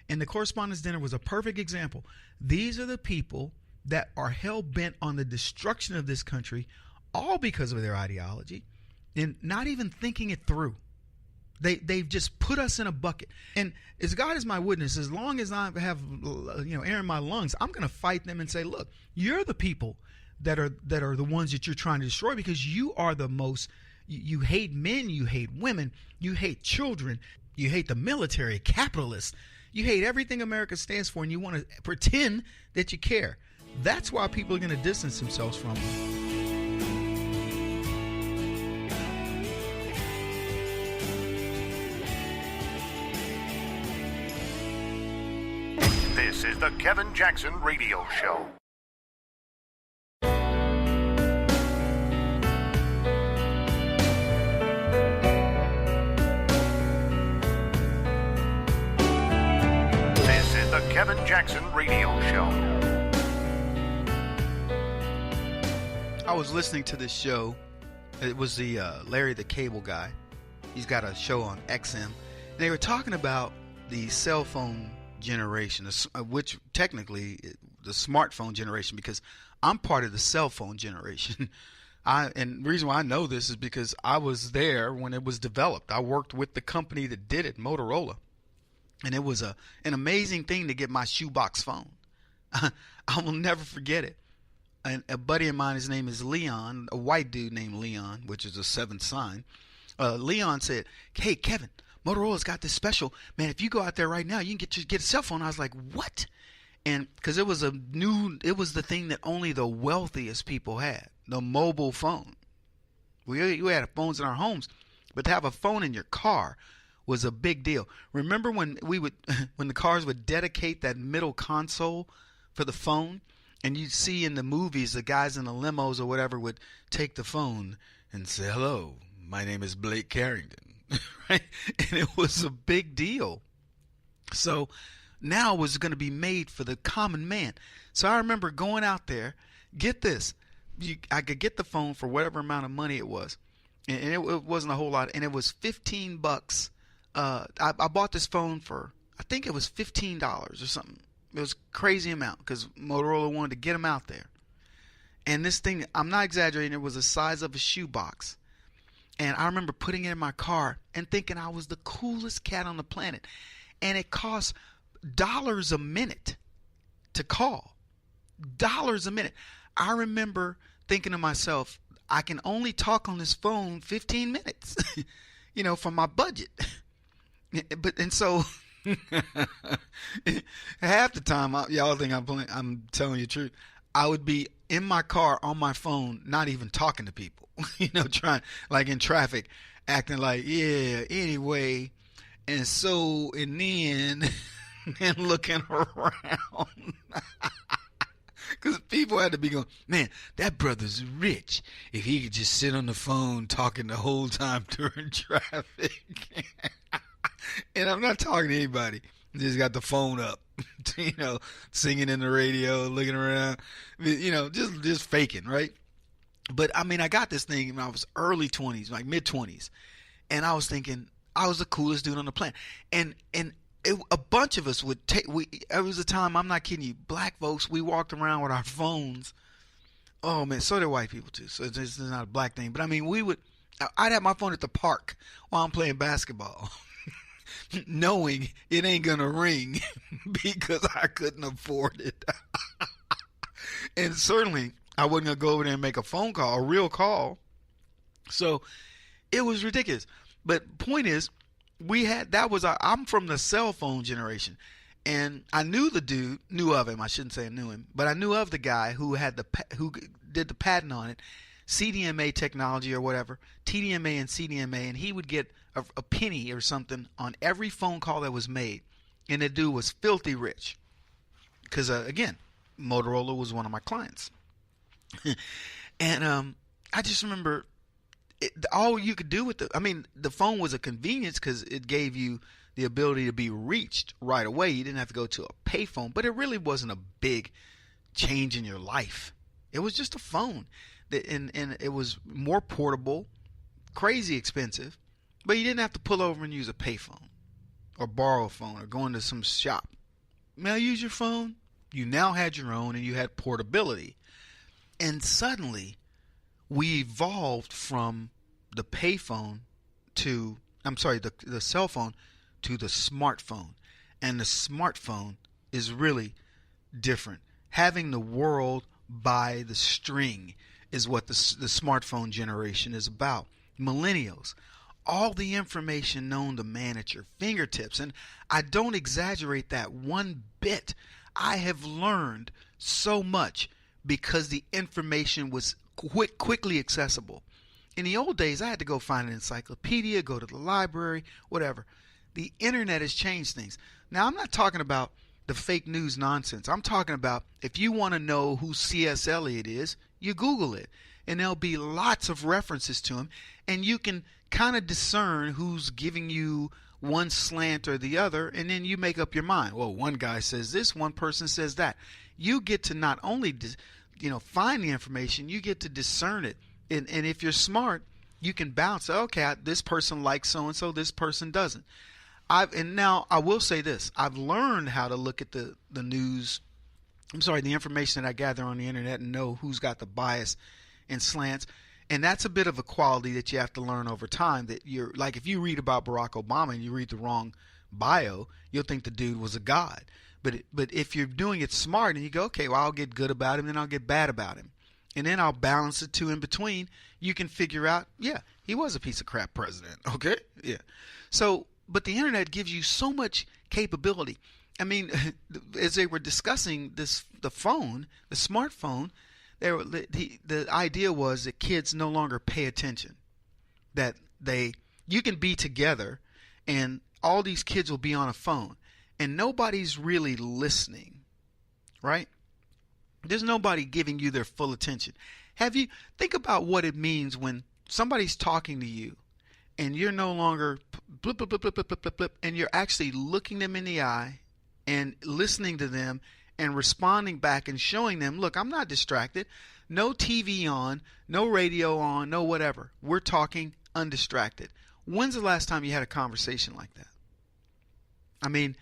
and the Correspondents' Dinner was a perfect example. These are the people that are hell-bent on the destruction of this country, all because of their ideology and not even thinking it through. They've just put us in a bucket. And as God is my witness, as long as I have air in my lungs, I'm going to fight them and say, look, you're the people that are the ones that you're trying to destroy, because you are the most, you hate men, you hate women, you hate children, you hate the military, capitalists, you hate everything America stands for, and you want to pretend that you care. That's why people are going to distance themselves from them. This is the Kevin Jackson Radio Show. This is the Kevin Jackson Radio Show. I was listening to this show. It was the Larry the Cable Guy. He's got a show on XM. And they were talking about the cell phone generation, which technically the smartphone generation, because I'm part of the cell phone generation. And the reason why I know this is because I was there when it was developed. I worked with the company that did it, Motorola. And it was an amazing thing to get my shoebox phone. I will never forget it. And a buddy of mine, his name is Leon, a white dude named Leon, which is a seventh sign. Leon said, hey, Kevin, Motorola's got this special. Man, if you go out there right now, you can get a cell phone. I was like, what? And because it was the thing that only the wealthiest people had, the mobile phone. We had phones in our homes, but to have a phone in your car was a big deal. Remember when when the cars would dedicate that middle console for the phone, and you'd see in the movies the guys in the limos or whatever would take the phone and say, hello, my name is Blake Carrington. Right? And it was a big deal. So now it was going to be made for the common man. So I remember going out there, get this, I could get the phone for whatever amount of money it was. And it wasn't a whole lot. And it was $15. I bought this phone for, I think it was $15 or something. It was a crazy amount because Motorola wanted to get them out there. And this thing, I'm not exaggerating, it was the size of a shoebox. And I remember putting it in my car and thinking I was the coolest cat on the planet. And it cost dollars a minute to call. Dollars a minute. I remember thinking to myself, I can only talk on this phone 15 minutes, from my budget. And so half the time, y'all think I'm telling you the truth. I would be in my car on my phone, not even talking to people, trying, like in traffic, acting like, yeah, anyway. And so, and then, and looking around. Because people had to be going, man, that brother's rich. If he could just sit on the phone talking the whole time during traffic. And I'm not talking to anybody. Just got the phone up, singing in the radio, looking around, just faking, right? But I mean, I got this thing when I was early 20s, like mid 20s, and I was thinking I was the coolest dude on the planet. And a bunch of us would take. It was a time, I'm not kidding you, black folks. We walked around with our phones. Oh man, so did white people too. So this is not a black thing, but I mean, I'd have my phone at the park while I'm playing basketball. Knowing it ain't gonna ring because I couldn't afford it. And certainly I wasn't gonna go over there and make a phone call, a real call. So it was ridiculous. But point is, I'm from the cell phone generation, and I knew the dude, knew of him. I shouldn't say I knew him, but I knew of the guy who did the patent on it, CDMA technology or whatever, TDMA and CDMA, and he would get a penny or something on every phone call that was made. And the dude was filthy rich. Because, again, Motorola was one of my clients. And I just remember all you could do with the phone was a convenience because it gave you the ability to be reached right away. You didn't have to go to a payphone. But it really wasn't a big change in your life. It was just a phone. And it was more portable, crazy expensive. But you didn't have to pull over and use a payphone or borrow a phone or go into some shop. May I use your phone? You now had your own and you had portability. And suddenly, we evolved from the payphone to, the cell phone to the smartphone. And the smartphone is really different. Having the world by the string is what the smartphone generation is about. Millennials, all the information known to man at your fingertips. And I don't exaggerate that one bit. I have learned so much because the information was quickly accessible. In the old days, I had to go find an encyclopedia, go to the library, whatever. The internet has changed things. Now, I'm not talking about the fake news nonsense. I'm talking about if you want to know who C.S. Eliot is, you Google it. And there'll be lots of references to him. And you can kind of discern who's giving you one slant or the other. And then you make up your mind. Well, one guy says this, one person says that. You get to not only find the information, you get to discern it. And if you're smart, you can bounce. Okay, this person likes so-and-so, this person doesn't. And now I will say this. I've learned how to look at the news. The information that I gather on the internet and know who's got the bias and slants. And that's a bit of a quality that you have to learn over time. That you're like, if you read about Barack Obama and you read the wrong bio, you'll think the dude was a god. But if you're doing it smart and you go, okay, well, I'll get good about him, then I'll get bad about him. And then I'll balance the two in between. You can figure out, yeah, he was a piece of crap president. Okay? Yeah. So, but the internet gives you so much capability. I mean, as they were discussing the smartphone, the idea was that kids no longer pay attention. That you can be together and all these kids will be on a phone and nobody's really listening, right? There's nobody giving you their full attention. Think about what it means when somebody's talking to you and you're no longer blip, blip, blip, blip, blip, blip, blip, and you're actually looking them in the eye and listening to them and responding back and showing them, look, I'm not distracted. No TV on, no radio on, no whatever. We're talking undistracted. When's the last time you had a conversation like that? I mean,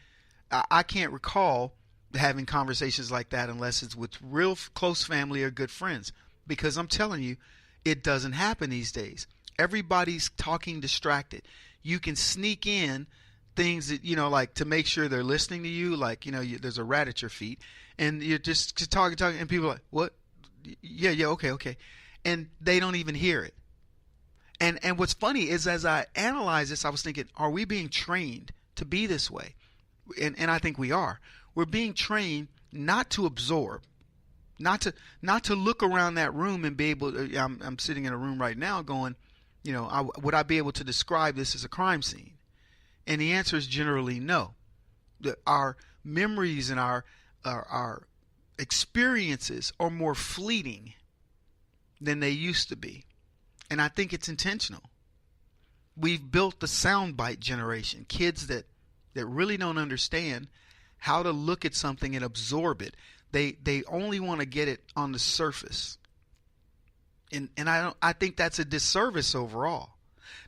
I can't recall having conversations like that unless it's with real close family or good friends, because I'm telling you, it doesn't happen these days. Everybody's talking distracted. You can sneak in things that, like to make sure they're listening to you, like, there's a rat at your feet and you're just talking and people are like, what? Yeah, okay. And they don't even hear it. And what's funny is as I analyze this, I was thinking, are we being trained to be this way? And I think we are. We're being trained not to absorb, not to look around that room and be able to, I'm sitting in a room right now going, would I be able to describe this as a crime scene? And the answer is generally no. Our memories and our experiences are more fleeting than they used to be. And I think it's intentional. We've built the soundbite generation, kids that really don't understand how to look at something and absorb it. They only want to get it on the surface. And I think that's a disservice overall.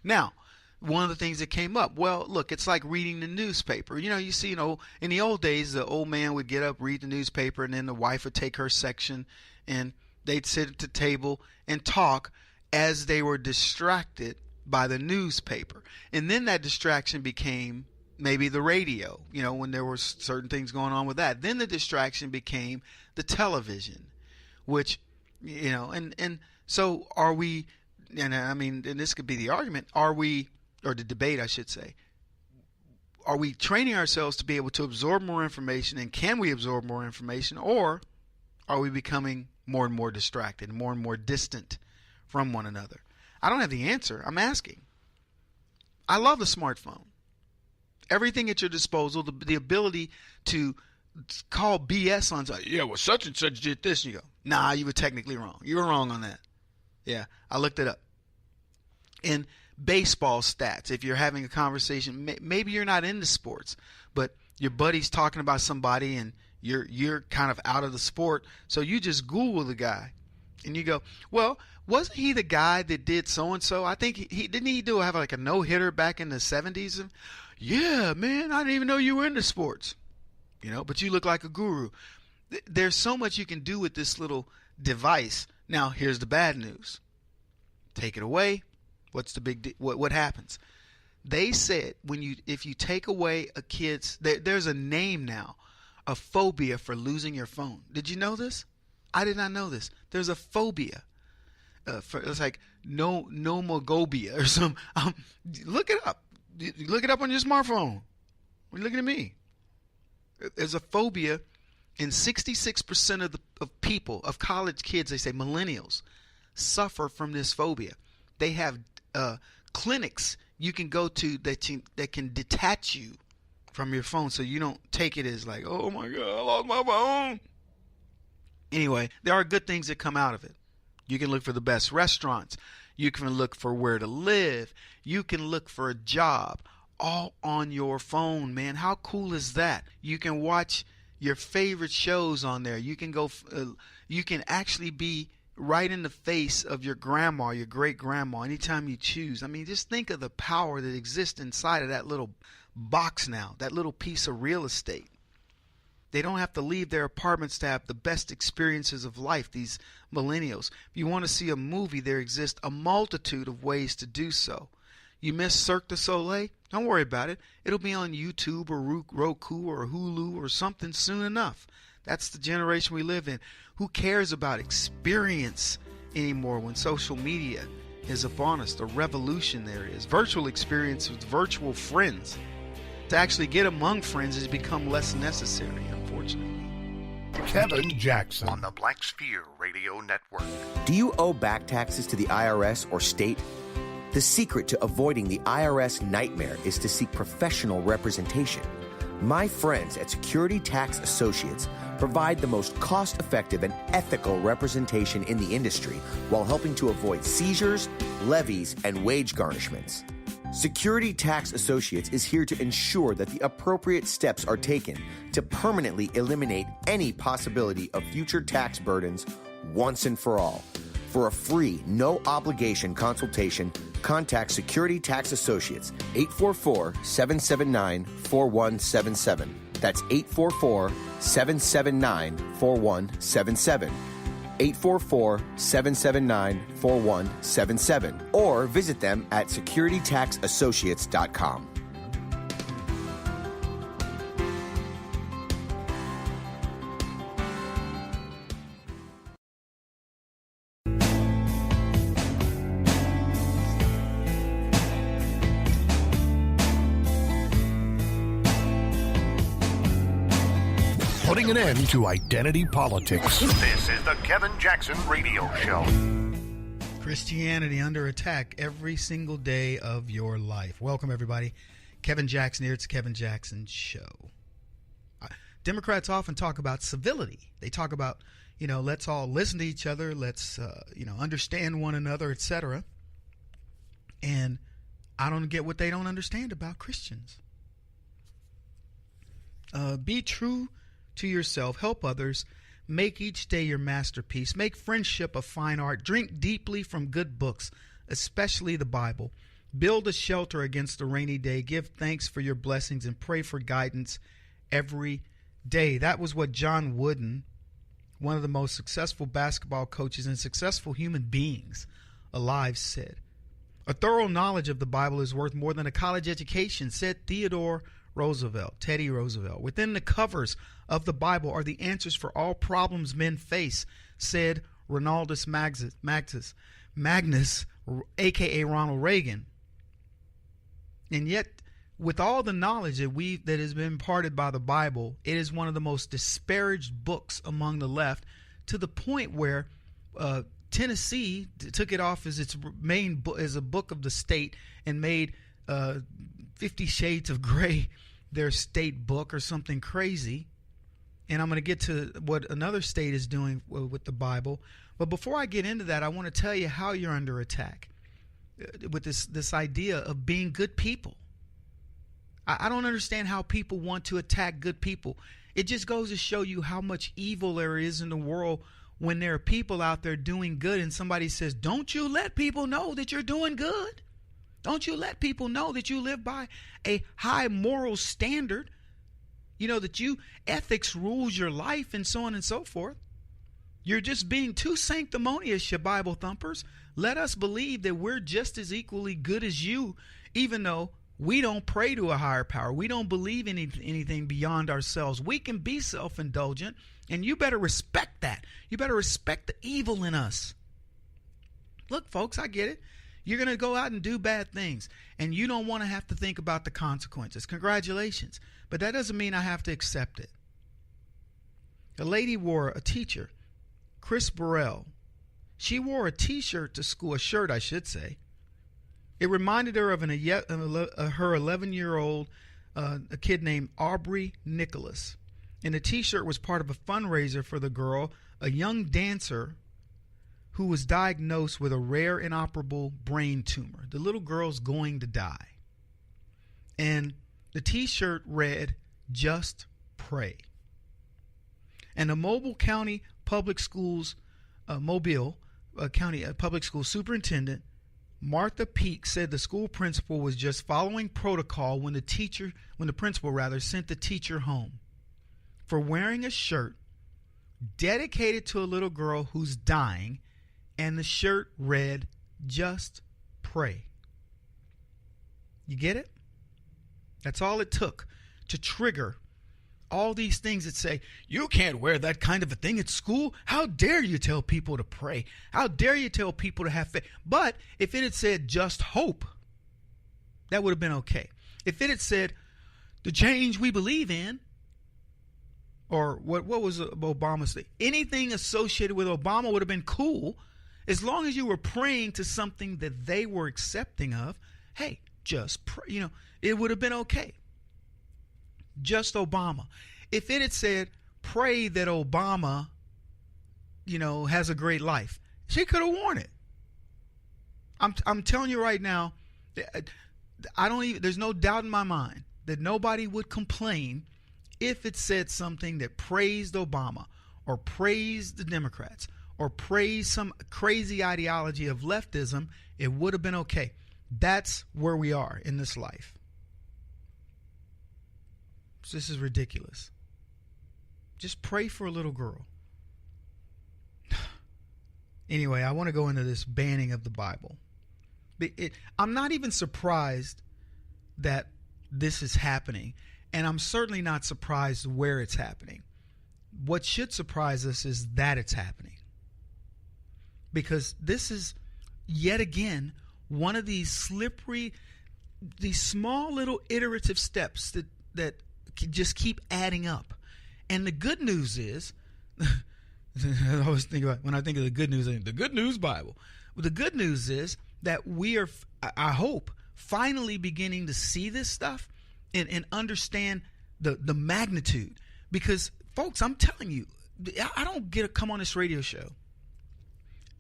Now, one of the things that came up, well, look, it's like reading the newspaper. You see, in the old days, the old man would get up, read the newspaper, and then the wife would take her section, and they'd sit at the table and talk as they were distracted by the newspaper. And then that distraction became maybe the radio, when there were certain things going on with that. Then the distraction became the television, which, and so are we, and I mean, and this could be the argument, or the debate, I should say, are we training ourselves to be able to absorb more information, and can we absorb more information, or are we becoming more and more distracted, more and more distant from one another? I don't have the answer. I'm asking. I love the smartphone. Everything at your disposal, the ability to call BS on something. Yeah, well, such and such did this. And you go, nah, you were technically wrong. You were wrong on that. Yeah, I looked it up. In baseball stats, if you're having a conversation, maybe you're not into sports, but your buddy's talking about somebody and you're kind of out of the sport, so you just Google the guy. And you go, well, wasn't he the guy that did so-and-so? I think he didn't he have like a no-hitter back in the 70s? Yeah, man, I didn't even know you were into sports. But you look like a guru. There's so much you can do with this little device. Now, here's the bad news. Take it away. What's the big what happens? They said if you take away a kid's there's a name now, a phobia for losing your phone. Did you know this? I did not know this. There's a phobia. It's like nomogobia or some. Look it up. Look it up on your smartphone. You're looking at me. There's a phobia in 66% of people, of college kids, they say millennials, suffer from this phobia. They have clinics you can go to that can detach you from your phone so you don't take it as like, oh my God, I lost my phone. Anyway, there are good things that come out of it. You can look for the best restaurants. You can look for where to live. You can look for a job, all on your phone, man. How cool is that? You can watch your favorite shows on there. You can go. You can actually be right in the face of your grandma, your great grandma, anytime you choose. I mean, just think of the power that exists inside of that little box now, that little piece of real estate. They don't have to leave their apartments to have the best experiences of life, these millennials. If you want to see a movie, there exists a multitude of ways to do so. You miss Cirque du Soleil? Don't worry about it. It'll be on YouTube or Roku or Hulu or something soon enough. That's the generation we live in. Who cares about experience anymore when social media is upon us? The revolution there is. Virtual experience with virtual friends. To actually get among friends has become less necessary, unfortunately. Kevin Jackson On the Black Sphere Radio Network. Do you owe back taxes to the IRS or state? The secret to avoiding the IRS nightmare is to seek professional representation. My friends at Security Tax Associates provide the most cost-effective and ethical representation in the industry while helping to avoid seizures, levies, and wage garnishments. Security Tax Associates is here to ensure that the appropriate steps are taken to permanently eliminate any possibility of future tax burdens once and for all. For a free, no-obligation consultation, contact Security Tax Associates, 844-779-4177. That's 844-779-4177. 844-779-4177. Or visit them at securitytaxassociates.com. putting an end to identity politics. This is the Kevin Jackson Radio Show. Christianity under attack every single day of your life. Welcome, everybody. Kevin Jackson here. It's the Kevin Jackson Show. Democrats often talk about civility. They talk about, let's all listen to each other. Let's, understand one another, etc. And I don't get what they don't understand about Christians. Be true to yourself. Help others. Make each day your masterpiece. Make friendship a fine art. Drink deeply from good books, especially the Bible. Build a shelter against a rainy day. Give thanks for your blessings and pray for guidance every day. That was what John Wooden, one of the most successful basketball coaches and successful human beings alive, said. A thorough knowledge of the Bible is worth more than a college education, said Teddy Roosevelt. Within the covers of the Bible are the answers for all problems men face, said Ronaldus Magnus, a.k.a. Ronald Reagan. And yet, with all the knowledge that has been imparted by the Bible, it is one of the most disparaged books among the left, to the point where Tennessee took it off as its main book, as a book of the state, and made 50 Shades of Grey their state book or something crazy. And I'm going to get to what another state is doing with the Bible. But before I get into that, I want to tell you how you're under attack with this idea of being good people. I don't understand how people want to attack good people. It just goes to show you how much evil there is in the world when there are people out there doing good and somebody says, don't you let people know that you're doing good? Don't you let people know that you live by a high moral standard? That ethics rules your life and so on and so forth. You're just being too sanctimonious, you Bible thumpers. Let us believe that we're just as equally good as you, even though we don't pray to a higher power. We don't believe in anything beyond ourselves. We can be self-indulgent, and you better respect that. You better respect the evil in us. Look, folks, I get it. You're going to go out and do bad things, and you don't want to have to think about the consequences. Congratulations. But that doesn't mean I have to accept it. A teacher, Chris Burrell, she wore a T-shirt to school, a shirt, I should say. It reminded her of her 11-year-old, a kid named Aubrey Nicholas. And the T-shirt was part of a fundraiser for the girl, a young dancer who was diagnosed with a rare inoperable brain tumor. The little girl's going to die. And the T-shirt read, "Just Pray." And the Mobile County Public Schools, County Public School Superintendent Martha Peak said the school principal was just following protocol when the principal sent the teacher home for wearing a shirt dedicated to a little girl who's dying, and the shirt read, "Just Pray." You get it? That's all it took to trigger all these things that say, you can't wear that kind of a thing at school. How dare you tell people to pray? How dare you tell people to have faith? But if it had said "just hope," that would have been okay. If it had said "the change we believe in," or what was Obama's thing? Anything associated with Obama would have been cool, as long as you were praying to something that they were accepting of. Hey, just pray, it would have been okay. Just Obama. If it had said, "Pray that Obama, has a great life," she could have worn it. I'm telling you right now, there's no doubt in my mind that nobody would complain if it said something that praised Obama or praised the Democrats or praised some crazy ideology of leftism. It would have been okay. That's where we are in this life. This is ridiculous. Just pray for a little girl. Anyway, I want to go into this banning of the Bible. I'm not even surprised that this is happening, and I'm certainly not surprised where it's happening. What should surprise us is that it's happening, because this is yet again one of these small little iterative steps that just keep adding up. And the good news is, I always think about, when I think of the good news, I think the Good News Bible. Well, the good news is that we are, I hope, finally beginning to see this stuff and understand the magnitude. Because, folks, I'm telling you, I don't get to come on this radio show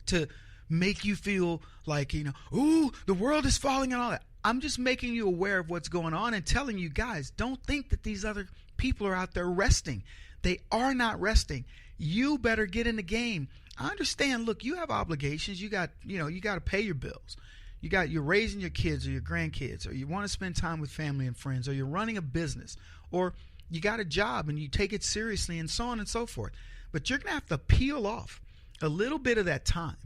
to make you feel like, ooh, the world is falling and all that. I'm just making you aware of what's going on and telling you guys, don't think that these other people are out there resting. They are not resting. You better get in the game. I understand. Look, you have obligations. You got to pay your bills. You're raising your kids or your grandkids, or you want to spend time with family and friends, or you're running a business, or you got a job and you take it seriously, and so on and so forth. But you're going to have to peel off a little bit of that time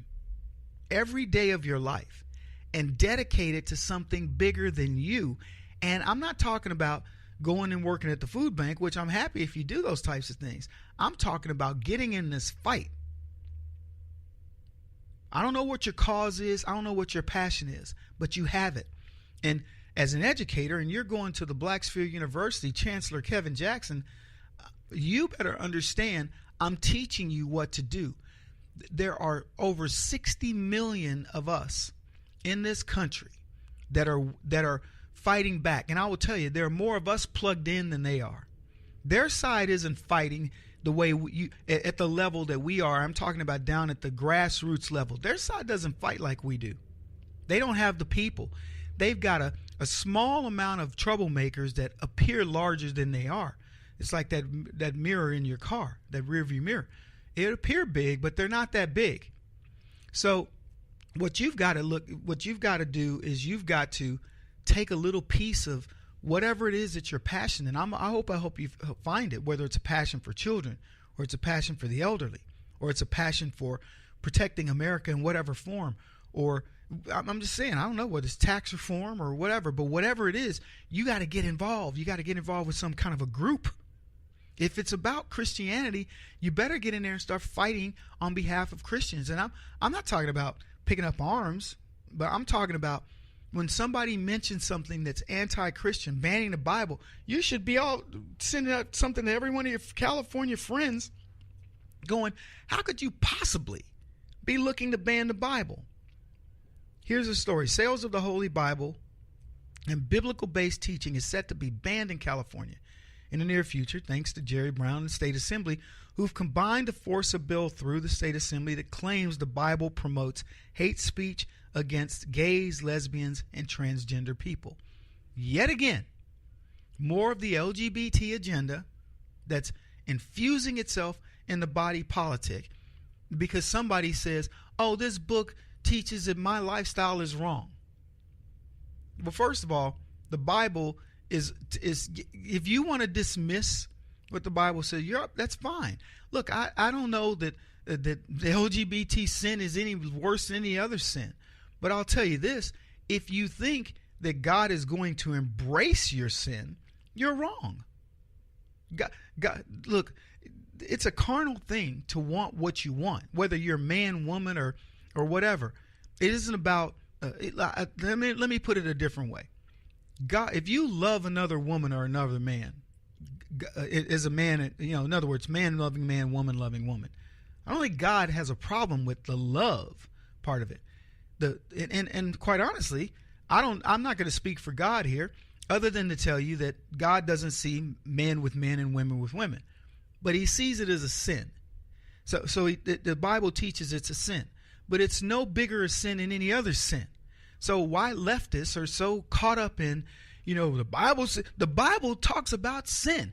every day of your life and dedicate it to something bigger than you. And I'm not talking about going and working at the food bank, which I'm happy if you do those types of things. I'm talking about getting in this fight. I don't know what your cause is. I don't know what your passion is, but you have it. And as an educator, and you're going to the Blacksburg University, Chancellor Kevin Jackson, you better understand I'm teaching you what to do. There are over 60 million of us in this country that are fighting back. And I will tell you, there are more of us plugged in than they are. Their side isn't fighting the way at the level that we are. I'm talking about down at the grassroots level. Their side doesn't fight like we do. They don't have the people. They've got a small amount of troublemakers that appear larger than they are. It's like that mirror in your car, that rearview mirror. It appear big, but they're not that big. So what you've got to do is you've got to take a little piece of whatever it is that you're passionate in. I hope you find it, whether it's a passion for children, or it's a passion for the elderly, or it's a passion for protecting America in whatever form, or I'm just saying, I don't know whether it's tax reform or whatever, but whatever it is, you got to get involved. You got to get involved with some kind of a group. If it's about Christianity, you better get in there and start fighting on behalf of Christians. And I'm not talking about picking up arms, but I'm talking about when somebody mentions something that's anti-Christian, banning the Bible, you should be all sending out something to every one of your California friends going, how could you possibly be looking to ban the Bible? Here's a story. Sales of the Holy Bible and biblical-based teaching is set to be banned in California in the near future, thanks to Jerry Brown and the State Assembly, who've combined to force a bill through the State Assembly that claims the Bible promotes hate speech against gays, lesbians, and transgender people. Yet again, more of the LGBT agenda that's infusing itself in the body politic because somebody says, oh, this book teaches that my lifestyle is wrong. Well, first of all, the Bible is if you want to dismiss what the Bible says, that's fine. Look, I don't know that the LGBT sin is any worse than any other sin. But I'll tell you this, if you think that God is going to embrace your sin, you're wrong. God, look, it's a carnal thing to want what you want, whether you're man, woman, or whatever. It isn't about, let me put it a different way. God, if you love another woman or another man, as a man, in other words, man loving man, woman loving woman, I don't think God has a problem with the love part of it. And quite honestly, I'm not going to speak for God here, other than to tell you that God doesn't see men with men and women with women, but He sees it as a sin. So the Bible teaches it's a sin, but it's no bigger a sin than any other sin. So why leftists are so caught up in, the Bible talks about sin,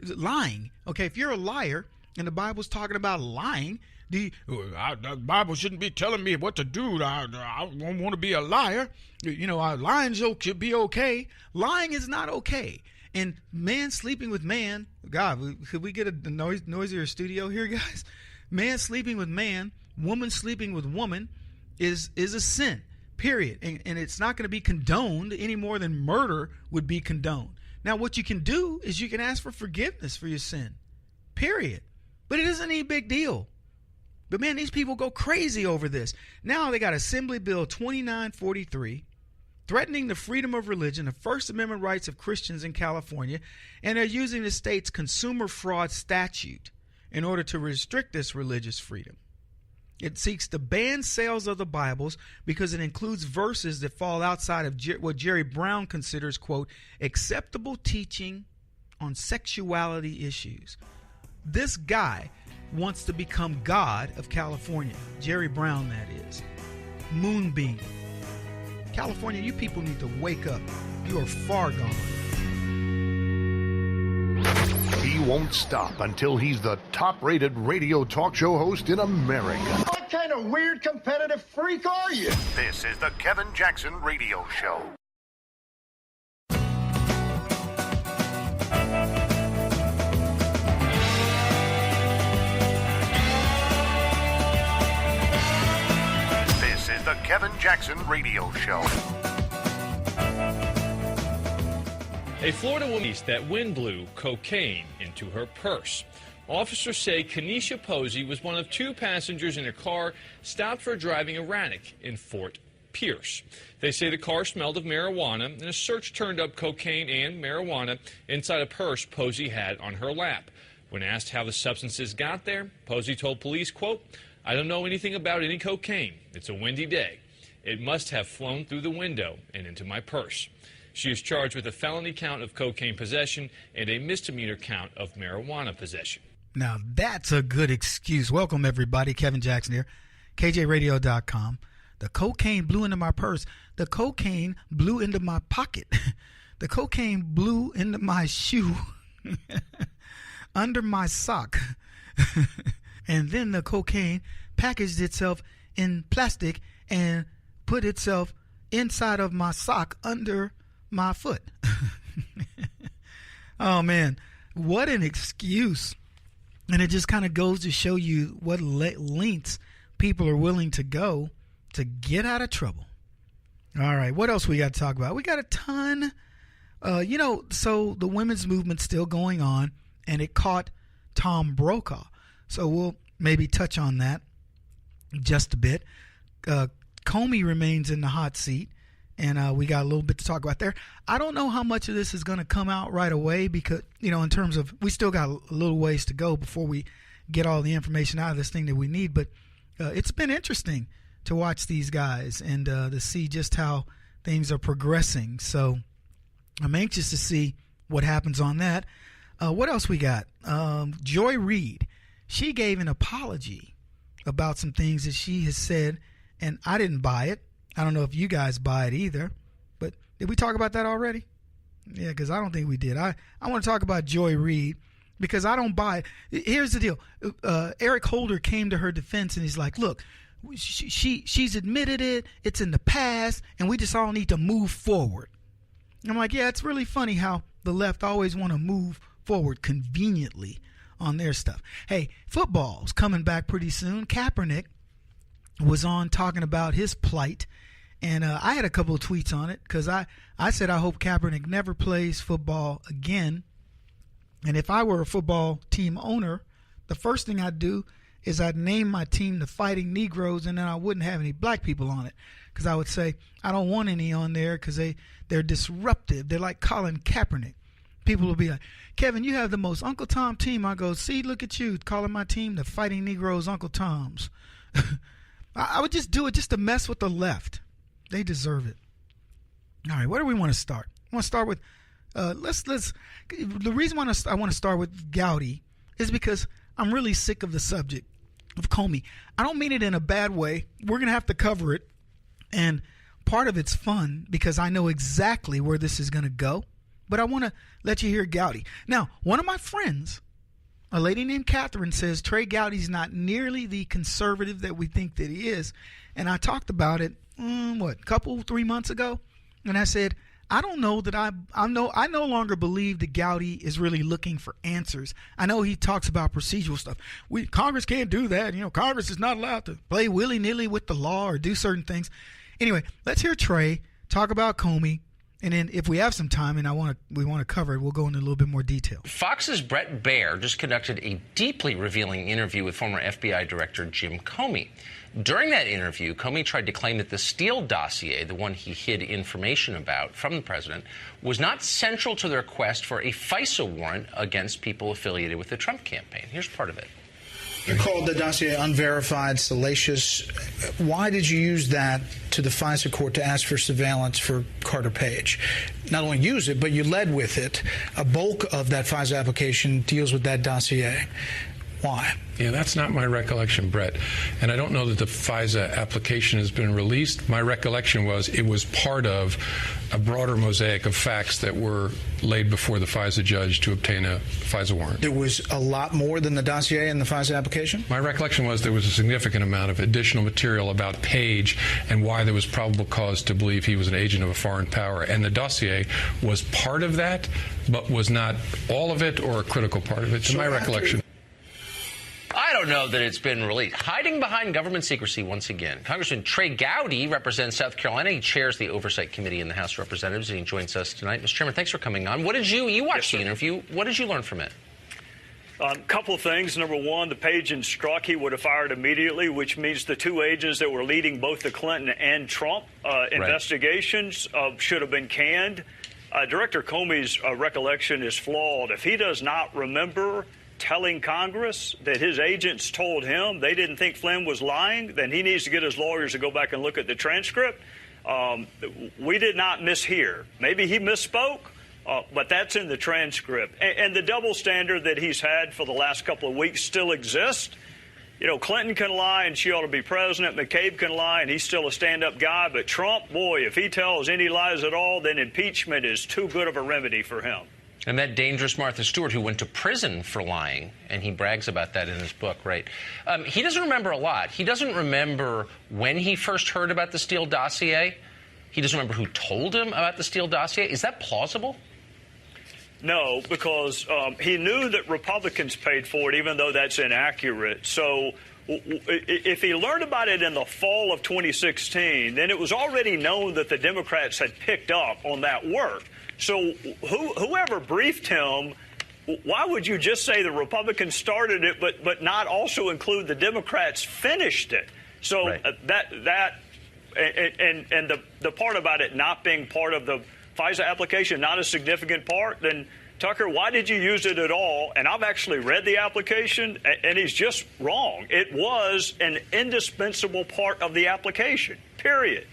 lying. Okay, if you're a liar and the Bible's talking about lying, the Bible shouldn't be telling me what to do. I don't want to be a liar. Lying should be okay. Lying is not okay. And man sleeping with man, God, could we get a noisier studio here, guys? Man sleeping with man, woman sleeping with woman is a sin. Period. And it's not going to be condoned any more than murder would be condoned. Now, what you can do is you can ask for forgiveness for your sin. Period. But it isn't any big deal. But man, these people go crazy over this. Now they got Assembly Bill 2943, threatening the freedom of religion, the First Amendment rights of Christians in California, and they're using the state's consumer fraud statute in order to restrict this religious freedom. It seeks to ban sales of the Bibles because it includes verses that fall outside of what Jerry Brown considers, quote, acceptable teaching on sexuality issues. This guy wants to become God of California. Jerry Brown, that is. Moonbeam. California, you people need to wake up. You are far gone. He won't stop until he's the top-rated radio talk show host in America. What kind of weird competitive freak are you? This is the Kevin Jackson Radio Show. This is the Kevin Jackson Radio Show. A Florida woman that wind blew cocaine into her purse. Officers say Kenesha Posey was one of two passengers in a car stopped for driving erratic in Fort Pierce. They say the car smelled of marijuana, and a search turned up cocaine and marijuana inside a purse Posey had on her lap. When asked how the substances got there, Posey told police, quote, "I don't know anything about any cocaine. It's a windy day. It must have flown through the window and into my purse." She is charged with a felony count of cocaine possession and a misdemeanor count of marijuana possession. Now, that's a good excuse. Welcome, everybody. Kevin Jackson here, KJRadio.com. The cocaine blew into my purse. The cocaine blew into my pocket. The cocaine blew into my shoe, under my sock. And then the cocaine packaged itself in plastic and put itself inside of my sock under my foot. Oh man, what an excuse. And it just kind of goes to show you what lengths people are willing to go to get out of trouble. All right, what else we got to talk about? We got a ton. So the women's movement's still going on, and it caught Tom Brokaw. So we'll maybe touch on that just a bit. Comey remains in the hot seat, and we got a little bit to talk about there. I don't know how much of this is going to come out right away because, in terms of we still got a little ways to go before we get all the information out of this thing that we need. But it's been interesting to watch these guys and to see just how things are progressing. So I'm anxious to see what happens on that. What else we got? Joy Reid. She gave an apology about some things that she has said, and I didn't buy it. I don't know if you guys buy it either. But did we talk about that already? Yeah, because I don't think we did. I want to talk about Joy Reid because I don't buy it. Here's the deal. Eric Holder came to her defense, and he's like, look, she's admitted it. It's in the past, and we just all need to move forward. I'm like, yeah, it's really funny how the left always want to move forward conveniently on their stuff. Hey, football's coming back pretty soon. Kaepernick was on talking about his plight, and I had a couple of tweets on it because I said I hope Kaepernick never plays football again. And if I were a football team owner, the first thing I'd do is I'd name my team the Fighting Negroes, and then I wouldn't have any black people on it because I would say I don't want any on there because they're disruptive. They're like Colin Kaepernick. People will be like, Kevin, you have the most Uncle Tom team. I go, see, look at you calling my team the Fighting Negroes Uncle Toms. I would just do it just to mess with the left. They deserve it. All right, where do we want to start? I want to start with the reason I want to start with Gowdy is because I'm really sick of the subject of Comey. I don't mean it in a bad way. We're going to have to cover it, and part of it's fun because I know exactly where this is going to go, but I want to let you hear Gowdy. Now, one of my friends, a lady named Catherine, says Trey Gowdy's not nearly the conservative that we think that he is, and I talked about it, 3 months ago, and I said, I don't know that I no longer believe that Gowdy is really looking for answers. I know he talks about procedural stuff. Congress can't do that. Congress is not allowed to play willy-nilly with the law or do certain things. Anyway, let's hear Trey talk about Comey, and then if we have some time and we want to cover it, we'll go into a little bit more detail. Fox's Brett Baer just conducted a deeply revealing interview with former FBI Director Jim Comey. During that interview, Comey tried to claim that the Steele dossier, the one he hid information about from the president, was not central to their quest for a FISA warrant against people affiliated with the Trump campaign. Here's part of it. You called the dossier unverified, salacious. Why did you use that to the FISA court to ask for surveillance for Carter Page? Not only use it, but you led with it. A bulk of that FISA application deals with that dossier. Why? Yeah, that's not my recollection, Brett. And I don't know that the FISA application has been released. My recollection was it was part of a broader mosaic of facts that were laid before the FISA judge to obtain a FISA warrant. There was a lot more than the dossier in the FISA application? My recollection was there was a significant amount of additional material about Page and why there was probable cause to believe he was an agent of a foreign power. And the dossier was part of that, but was not all of it or a critical part of it, to my recollection. I don't know that it's been released. Hiding behind government secrecy once again. Congressman Trey Gowdy represents South Carolina. He chairs the Oversight Committee in the House of Representatives, and he joins us tonight. Mr. Chairman, thanks for coming on. What did you watched the interview. What did you learn from it? A couple of things. Number one, the Page and Strzok would have fired immediately, which means the two agents that were leading both the Clinton and Trump investigations should have been canned. Director Comey's recollection is flawed. If he does not remember telling Congress that his agents told him they didn't think Flynn was lying, then he needs to get his lawyers to go back and look at the transcript. We did not mishear. Maybe he misspoke, but that's in the transcript. And the double standard that he's had for the last couple of weeks still exists. Clinton can lie and she ought to be president. McCabe can lie and he's still a stand-up guy. But Trump, boy, if he tells any lies at all, then impeachment is too good of a remedy for him. And that dangerous Martha Stewart who went to prison for lying, and he brags about that in his book, right? He doesn't remember a lot. He doesn't remember when he first heard about the Steele dossier. He doesn't remember who told him about the Steele dossier. Is that plausible? No, because he knew that Republicans paid for it, even though that's inaccurate. So if he learned about it in the fall of 2016, then it was already known that the Democrats had picked up on that work. So whoever briefed him, why would you just say the Republicans started it, but not also include the Democrats finished it? So right. The part about it not being part of the FISA application, not a significant part, then Tucker, why did you use it at all? And I've actually read the application, and he's just wrong. It was an indispensable part of the application, period.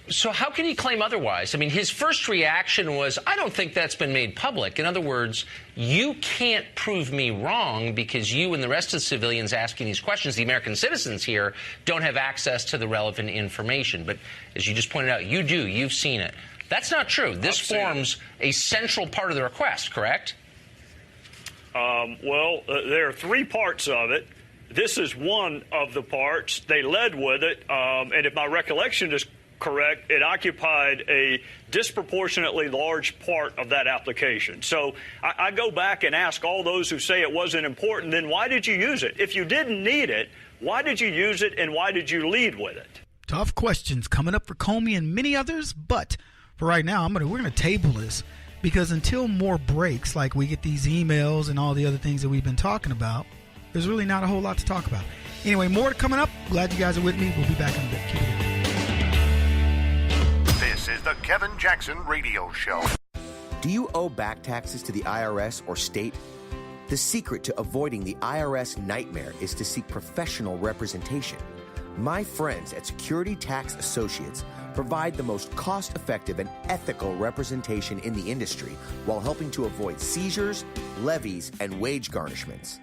So how can he claim otherwise? I mean, his first reaction was, I don't think that's been made public. In other words, you can't prove me wrong because you and the rest of the civilians asking these questions, the American citizens here, don't have access to the relevant information. But as you just pointed out, you do. You've seen it. That's not true. This forms a central part of the request, correct? There are three parts of it. This is one of the parts. They led with it. And if my recollection is correct, it occupied a disproportionately large part of that application. So I go back and ask all those who say it wasn't important, then why did you use it? If you didn't need it, why did you use it and why did you lead with it? Tough questions coming up for Comey and many others, but for right now, we're going to table this because until more breaks, like we get these emails and all the other things that we've been talking about, there's really not a whole lot to talk about. Anyway, more coming up. Glad you guys are with me. We'll be back in a bit. Keep it in. This is the Kevin Jackson Radio Show. Do you owe back taxes to the IRS or state? The secret to avoiding the IRS nightmare is to seek professional representation. My friends at Security Tax Associates provide the most cost-effective and ethical representation in the industry while helping to avoid seizures, levies, and wage garnishments.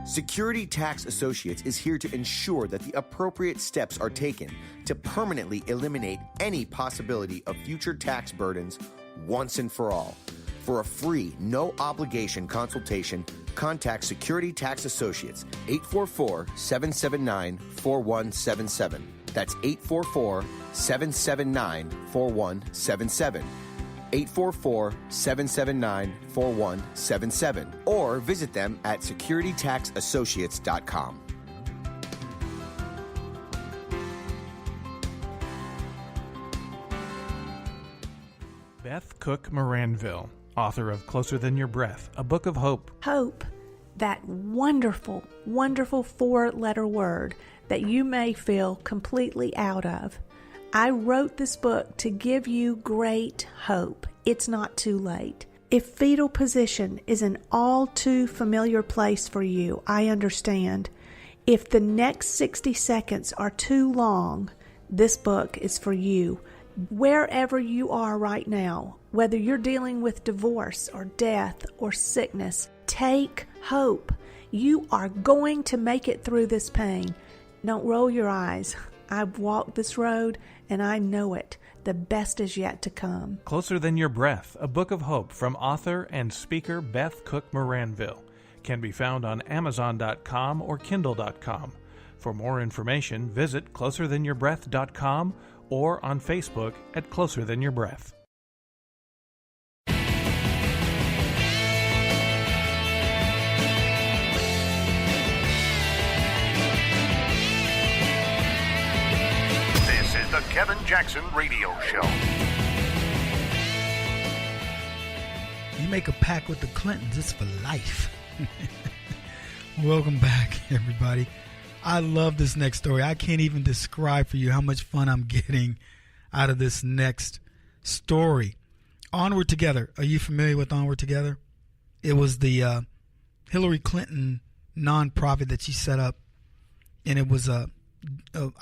Security Tax Associates is here to ensure that the appropriate steps are taken to permanently eliminate any possibility of future tax burdens once and for all. For a free, no-obligation consultation, contact Security Tax Associates, 844-779-4177. That's 844-779-4177. 844-779-4177. Or visit them at securitytaxassociates.com. Beth Cook Moranville, author of Closer Than Your Breath, a book of hope. Hope, that wonderful, wonderful four-letter word that you may feel completely out of. I wrote this book to give you great hope. It's not too late. If fetal position is an all too familiar place for you, I understand. If the next 60 seconds are too long, this book is for you. Wherever you are right now, whether you're dealing with divorce or death or sickness, take hope. You are going to make it through this pain. Don't roll your eyes. I've walked this road and I know it. The best is yet to come. Closer Than Your Breath, a book of hope from author and speaker Beth Cook Moranville, can be found on Amazon.com or Kindle.com. For more information, visit closerthanyourBreath.com or on Facebook at Closer Than Your Breath. This is the Kevin Jackson Radio Show. You make a pact with the Clintons, it's for life. Welcome back, everybody. I love this next story. I can't even describe for you how much fun I'm getting out of this next story. Onward Together. Are you familiar with Onward Together? It was the Hillary Clinton nonprofit that she set up, and it was I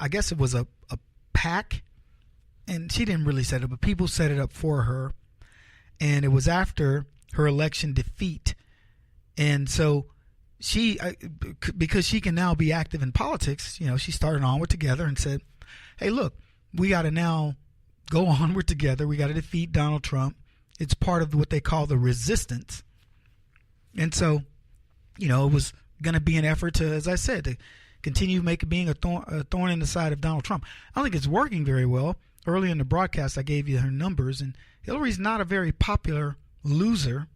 guess it was a PAC, and she didn't really set it up, but people set it up for her, and it was after her election defeat, and so she, because she can now be active in politics, she started Onward Together and said, hey, look, we got to now go onward together. We got to defeat Donald Trump. It's part of what they call the resistance. And so, it was going to be an effort to, as I said, to continue being a thorn in the side of Donald Trump. I don't think it's working very well. Earlier in the broadcast, I gave you her numbers, and Hillary's not a very popular loser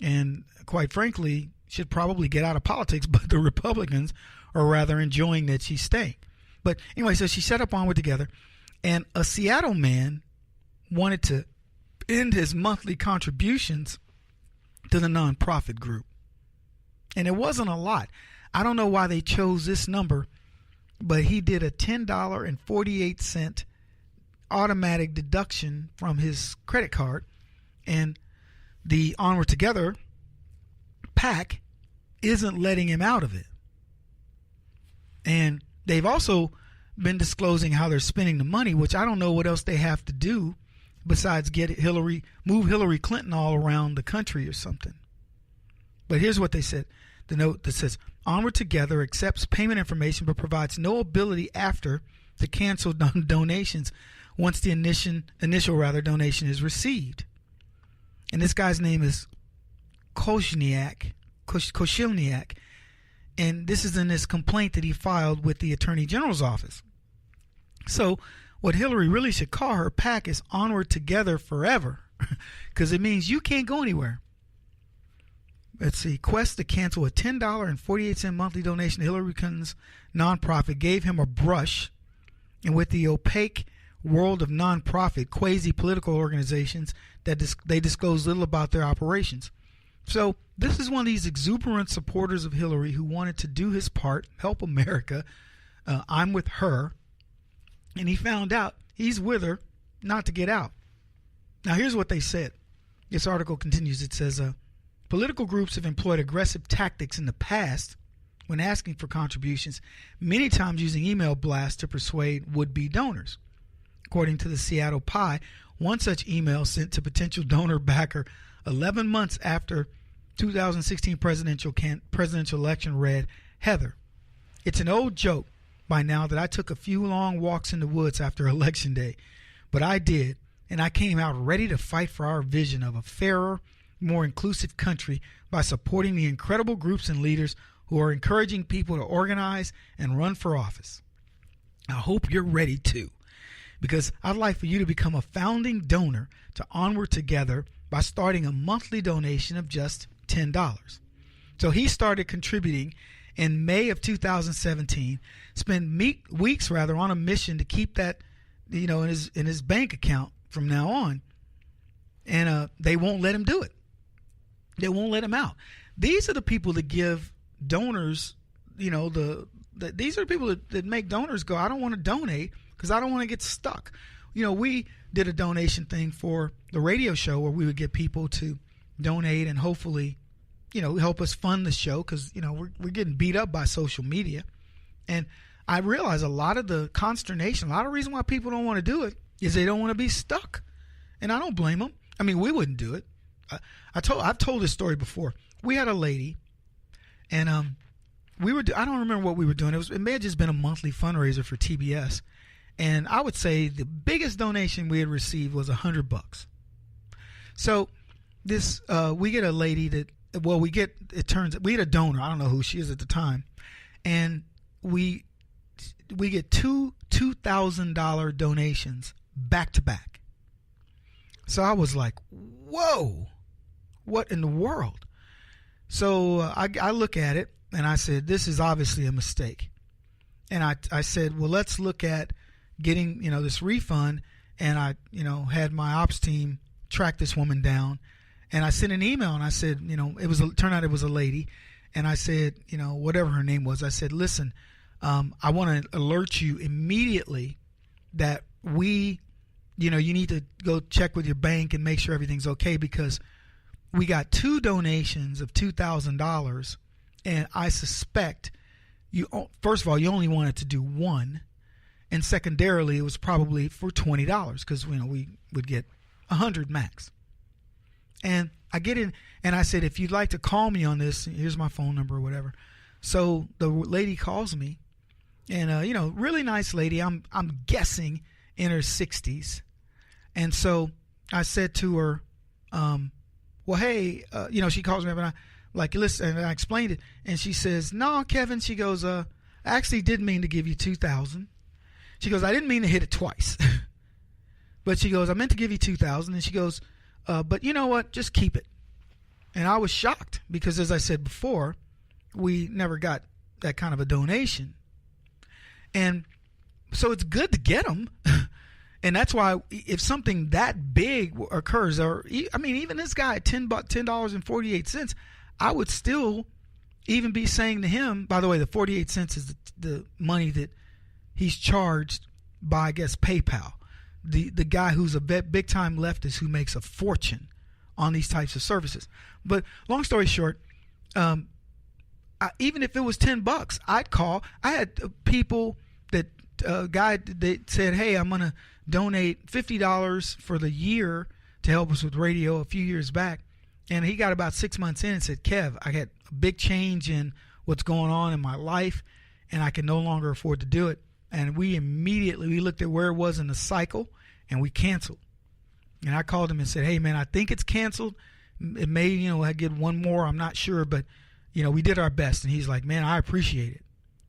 and quite frankly, should probably get out of politics, but the Republicans are rather enjoying that she's staying. But anyway, so she set up Onward Together, and a Seattle man wanted to end his monthly contributions to the nonprofit group. And it wasn't a lot. I don't know why they chose this number, but he did a $10.48 automatic deduction from his credit card, and the Onward Together PAC isn't letting him out of it. And they've also been disclosing how they're spending the money, which I don't know what else they have to do besides move Hillary Clinton all around the country or something. But here's what they said. The note that says, Onward Together accepts payment information but provides no ability after to cancel donations once the initial donation is received. And this guy's name is Koshilniak. And this is in this complaint that he filed with the Attorney General's office. So what Hillary really should call her PAC is Onward Together Forever, because it means you can't go anywhere. Let's see. Quest to cancel a $10.48 monthly donation to Hillary Clinton's nonprofit gave him a brush, and with the opaque world of nonprofit, quasi-political organizations, that they disclose little about their operations. So this is one of these exuberant supporters of Hillary who wanted to do his part, help America. I'm with her. And he found out he's with her not to get out. Now, here's what they said. This article continues. It says, political groups have employed aggressive tactics in the past when asking for contributions, many times using email blasts to persuade would-be donors. According to the Seattle Pie, one such email sent to potential donor backer 11 months after 2016 presidential election read, Heather, it's an old joke by now that I took a few long walks in the woods after Election Day, but I did, and I came out ready to fight for our vision of a fairer, more inclusive country by supporting the incredible groups and leaders who are encouraging people to organize and run for office. I hope you're ready too, because I'd like for you to become a founding donor to Onward Together by starting a monthly donation of just $10. So he started contributing in May of 2017, spent weeks on a mission to keep that, in his bank account from now on, and they won't let him do it. They won't let him out. These are the people that give donors, these are the people that make donors go, I don't want to donate because I don't want to get stuck. We did a donation thing for the radio show where we would get people to donate and hopefully, help us fund the show because, we're getting beat up by social media. And I realize a lot of the consternation, a lot of reason why people don't want to do it is they don't want to be stuck. And I don't blame them. I mean, we wouldn't do it. I've told this story before. We had a lady, and I don't remember what we were doing. It may have just been a monthly fundraiser for TBS. And I would say the biggest donation we had received was $100. So this, we get a lady that, we had a donor. I don't know who she is at the time. And we get two $2,000 donations back to back. So I was like, whoa, what in the world? So I look at it and I said, this is obviously a mistake. And I said, well, let's look at getting, this refund. And I, had my ops team track this woman down. And I sent an email and I said, turned out it was a lady. And I said, whatever her name was, I said, listen, I want to alert you immediately that you need to go check with your bank and make sure everything's okay, because we got two donations of $2,000, and I suspect first of all, you only wanted to do one, and secondarily, it was probably for $20 because we would get 100 max. And I get in, and I said, if you'd like to call me on this, here's my phone number or whatever. So the lady calls me, and really nice lady. I'm guessing in her 60s. And so I said to her, well, hey, she calls me up and I listen, and I explained it. And she says, no, Kevin, she goes, I actually did mean to give you $2,000. She goes, I didn't mean to hit it twice. But she goes, I meant to give you $2,000. And she goes, but you know what? Just keep it. And I was shocked because, as I said before, we never got that kind of a donation. And so it's good to get them. And that's why if something that big occurs, or I mean, even this guy at $10.48, I would still even be saying to him, by the way, the 48 cents is the money that he's charged by, I guess, PayPal. The guy who's a big time leftist who makes a fortune on these types of services. But long story short, even if it was $10, I'd call. I had people that guy they said, hey, I'm gonna donate $50 for the year to help us with radio a few years back, and he got about 6 months in and said, Kev, I had a big change in what's going on in my life, and I can no longer afford to do it. And we looked at where it was in the cycle, and we canceled. And I called him and said, hey, man, I think it's canceled. It may, I get one more. I'm not sure, but, we did our best. And he's like, man, I appreciate it.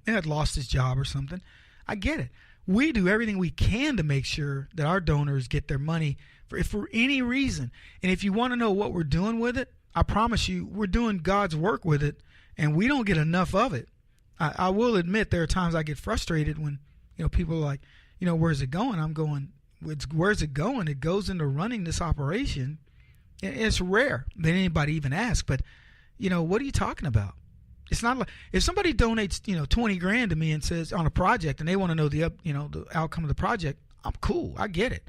And had lost his job or something. I get it. We do everything we can to make sure that our donors get their money for any reason. And if you want to know what we're doing with it, I promise you we're doing God's work with it, and we don't get enough of it. I will admit there are times I get frustrated when, people are like, where's it going? I'm going, where's it going? It goes into running this operation. It's rare that anybody even asks, but, what are you talking about? It's not like if somebody donates, $20,000 to me and says on a project and they want to know the outcome of the project, I'm cool. I get it.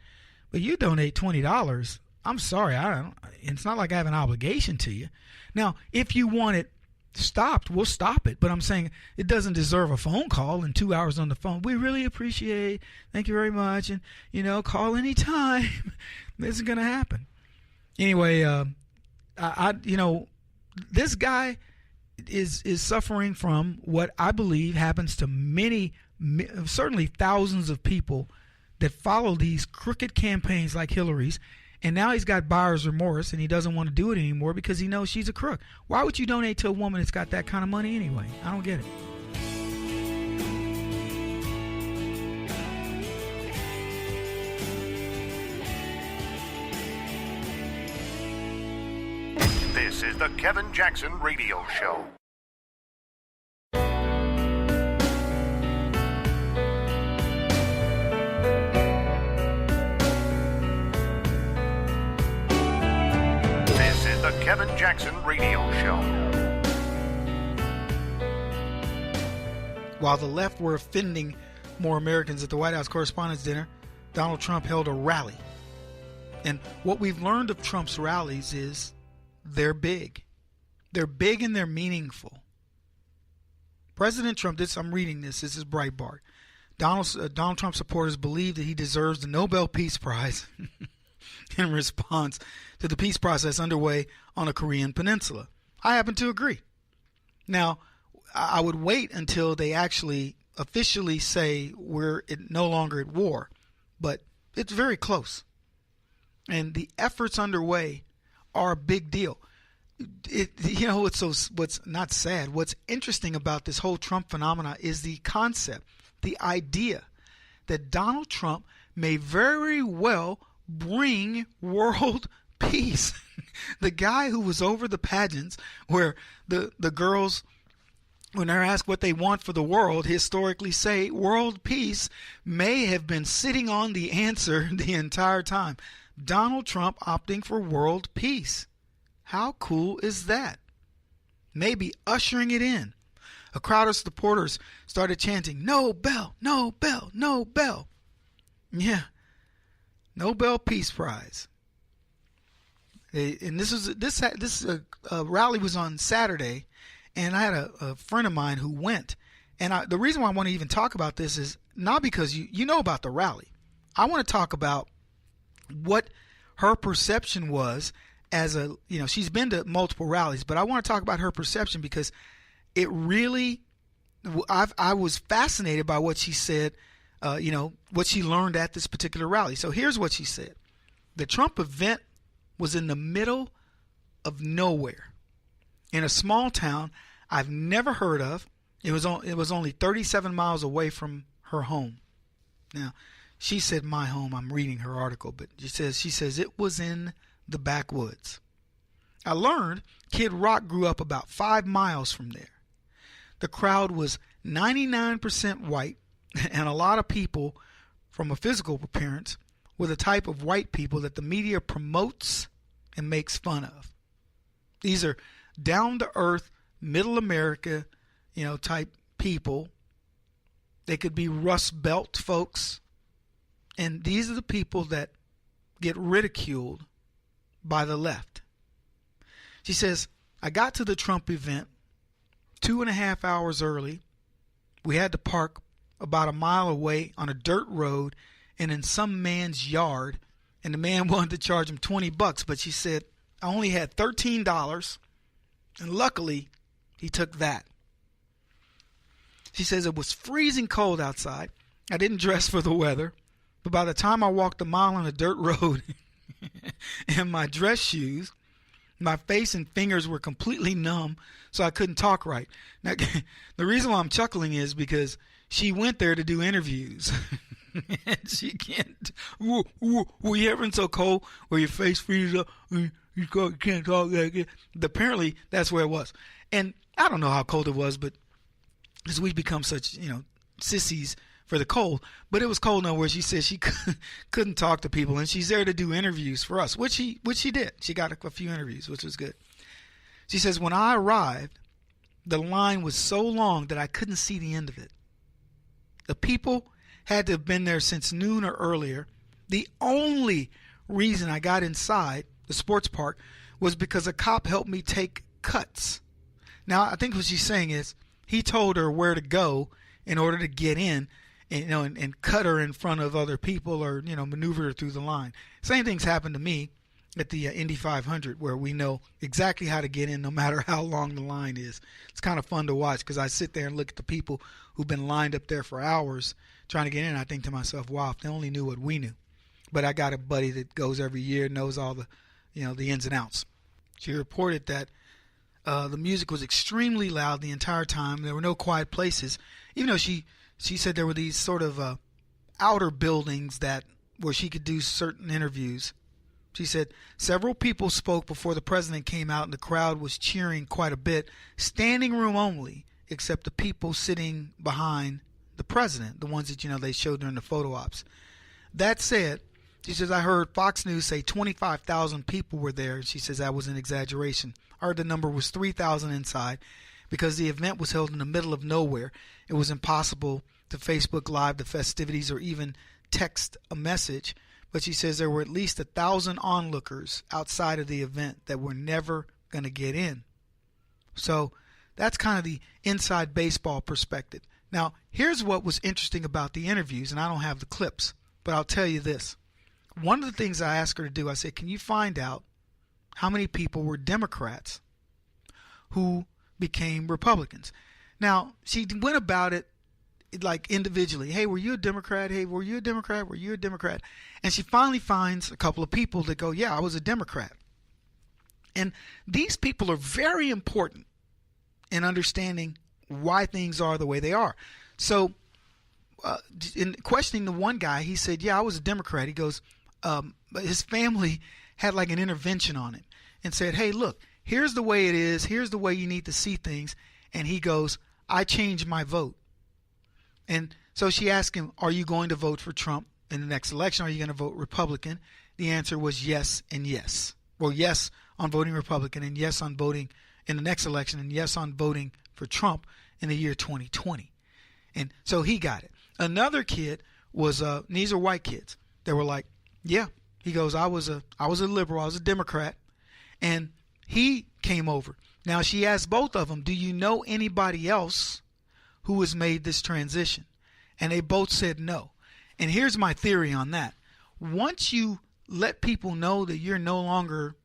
But you donate $20, I'm sorry. It's not like I have an obligation to you. Now, if you want it stopped, we'll stop it. But I'm saying it doesn't deserve a phone call and 2 hours on the phone. We really appreciate. Thank you very much. And, call anytime. This is going to happen. Anyway, this guy is suffering from what I believe happens to many, certainly thousands of people that follow these crooked campaigns like Hillary's. And now he's got buyer's remorse and he doesn't want to do it anymore because he knows she's a crook. Why would you donate to a woman that's got that kind of money anyway? I don't get it. This is the Kevin Jackson Radio Show. This is the Kevin Jackson Radio Show. While the left were offending more Americans at the White House Correspondents' Dinner, Donald Trump held a rally. And what we've learned of Trump's rallies is they're big. They're big and they're meaningful. President Trump, I'm reading this is Breitbart. Donald Trump supporters believe that he deserves the Nobel Peace Prize in response to the peace process underway on the Korean Peninsula. I happen to agree. Now, I would wait until they actually officially say we're no longer at war, but it's very close. And the efforts underway are a big deal. What's not sad, what's interesting about this whole Trump phenomena is the concept, the idea that Donald Trump may very well bring world peace. The guy who was over the pageants where the girls, when they're asked what they want for the world, historically say world peace, may have been sitting on the answer the entire time. Donald Trump opting for world peace. How cool is that? Maybe ushering it in. A crowd of supporters started chanting, Nobel, Nobel, Nobel. Yeah, Nobel Peace Prize. And this rally was on Saturday, and I had a friend of mine who went. And the reason why I want to even talk about this is not because you know about the rally. I want to talk about what her perception was as she's been to multiple rallies, but I want to talk about her perception because it really, I was fascinated by what she said, what she learned at this particular rally. So here's what she said. The Trump event was in the middle of nowhere in a small town I've never heard of. It was only 37 miles away from her home. Now, she said my home. I'm reading her article, but she says it was in the backwoods. I learned Kid Rock grew up about 5 miles from there. The crowd was 99% white, and a lot of people from a physical appearance were the type of white people that the media promotes and makes fun of. These are down-to-earth, middle America, type people. They could be Rust Belt folks. And these are the people that get ridiculed by the left. She says, I got to the Trump event 2.5 hours early. We had to park about a mile away on a dirt road and in some man's yard. And the man wanted to charge him $20, but she said, I only had $13. And luckily, he took that. She says it was freezing cold outside. I didn't dress for the weather. But by the time I walked a mile on a dirt road in my dress shoes, my face and fingers were completely numb, so I couldn't talk right. Now, the reason why I'm chuckling is because she went there to do interviews. And she can't. Were you ever so cold where your face freezes up? You can't talk like it. Apparently, that's where it was. And I don't know how cold it was, but because we've become such, sissies for the cold. But it was cold enough where she said she couldn't talk to people, and she's there to do interviews for us, which she did. She got a few interviews, which was good. She says, when I arrived, the line was so long that I couldn't see the end of it. The people had to have been there since noon or earlier. The only reason I got inside the sports park was because a cop helped me take cuts. Now, I think what she's saying is he told her where to go in order to get in, and cut her in front of other people, or maneuver her through the line. Same things happened to me at the Indy 500, where we know exactly how to get in no matter how long the line is. It's kind of fun to watch because I sit there and look at the people who've been lined up there for hours trying to get in. And I think to myself, wow, if they only knew what we knew. But I got a buddy that goes every year, knows all the the ins and outs. She reported that the music was extremely loud the entire time. There were no quiet places, even though she said there were these sort of outer buildings where she could do certain interviews. She said several people spoke before the president came out, and the crowd was cheering quite a bit. Standing room only, except the people sitting behind the president, the ones that they showed during the photo ops. That said, she says, I heard Fox News say 25,000 people were there. She says that was an exaggeration. I heard the number was 3,000 inside because the event was held in the middle of nowhere. It was impossible to Facebook Live the festivities or even text a message. But she says there were at least 1,000 onlookers outside of the event that were never going to get in. So that's kind of the inside baseball perspective. Now, here's what was interesting about the interviews, and I don't have the clips, but I'll tell you this. One of the things I asked her to do, I said, can you find out how many people were Democrats who became Republicans? Now, she went about it like individually. Hey, were you a Democrat? Hey, were you a Democrat? Were you a Democrat? And she finally finds a couple of people that go, yeah, I was a Democrat. And these people are very important in understanding why things are the way they are. So in questioning the one guy, he said, yeah, I was a Democrat. He goes, his family had like an intervention on him and said, hey, look, here's the way it is. Here's the way you need to see things. And he goes, I changed my vote. And so she asked him, are you going to vote for Trump in the next election? Are you going to vote Republican? The answer was yes and yes. Well, yes on voting Republican, and yes on voting in the next election, and yes on voting for Trump in the year 2020. And so he got it. Another kid was, these are white kids. They were like, yeah. He goes, I was a liberal. I was a Democrat. And he came over. Now, she asked both of them, do you know anybody else who has made this transition? And they both said no. And here's my theory on that. Once you let people know that you're no longer,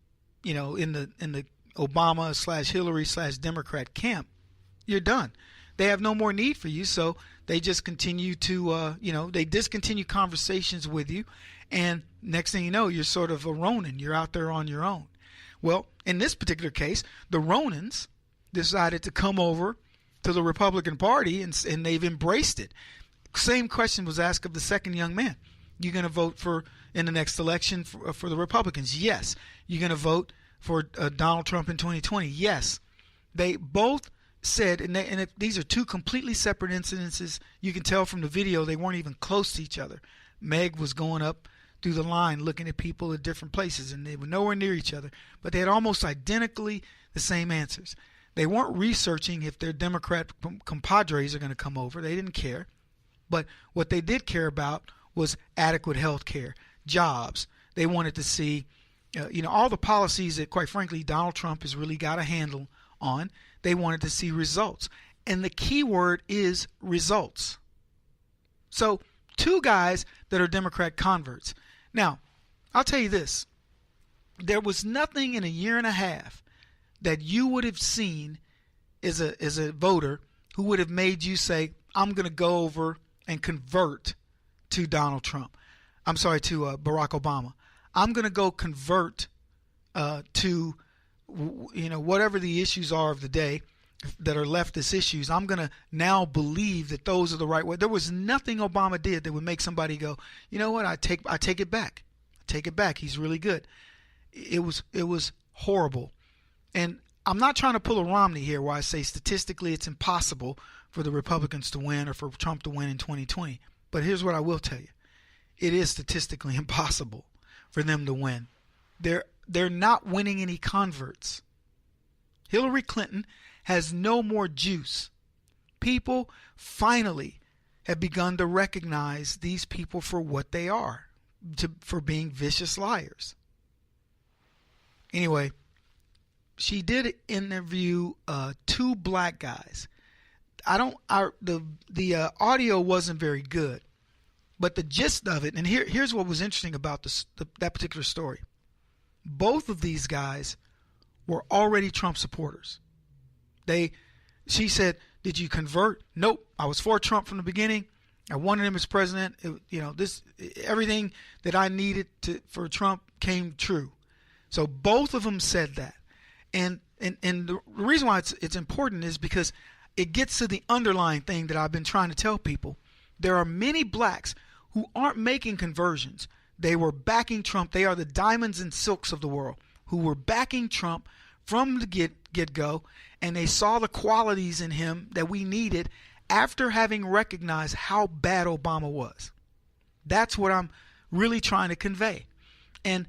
in the Obama / Hillary / Democrat camp, you're done. They have no more need for you, so they just continue to, they discontinue conversations with you, and next thing you know, you're sort of a Ronin. You're out there on your own. Well, in this particular case, the Ronins decided to come over to the Republican Party, and they've embraced it. Same question was asked of the second young man. You going to vote in the next election for the Republicans? Yes. You going to vote for Donald Trump in 2020. Yes, they both said, and these are two completely separate incidences. You can tell from the video they weren't even close to each other. Meg was going up through the line looking at people at different places, and they were nowhere near each other, but they had almost identically the same answers. They weren't researching if their Democrat compadres are going to come over. They didn't care. But what they did care about was adequate health care, jobs. They wanted to see, all the policies that, quite frankly, Donald Trump has really got a handle on. They wanted to see results. And the key word is results. So, two guys that are Democrat converts. Now, I'll tell you this. There was nothing in a year and a half that you would have seen as a voter who would have made you say, I'm going to go over and convert to Donald Trump. I'm sorry, to Barack Obama. I'm going to go convert to, whatever the issues are of the day that are leftist issues. I'm going to now believe that those are the right way. There was nothing Obama did that would make somebody go, you know what, I take it back. I take it back. He's really good. It was horrible. And I'm not trying to pull a Romney here where I say statistically it's impossible for the Republicans to win or for Trump to win in 2020. But here's what I will tell you. It is statistically impossible for them to win. They're not winning any converts. Hillary Clinton has no more juice. People finally have begun to recognize these people for what they are, for being vicious liars. Anyway, she did interview two black guys. The audio wasn't very good, but the gist of it, and here's what was interesting about that particular story. Both of these guys were already Trump supporters. She said, "Did you convert?" Nope. I was for Trump from the beginning. I wanted him as president. Everything that I needed for Trump came true. So both of them said that. And the reason why it's important is because it gets to the underlying thing that I've been trying to tell people. There are many blacks who aren't making conversions. They were backing Trump. They are the diamonds and silks of the world who were backing Trump from the get-go, and they saw the qualities in him that we needed after having recognized how bad Obama was. That's what I'm really trying to convey. And,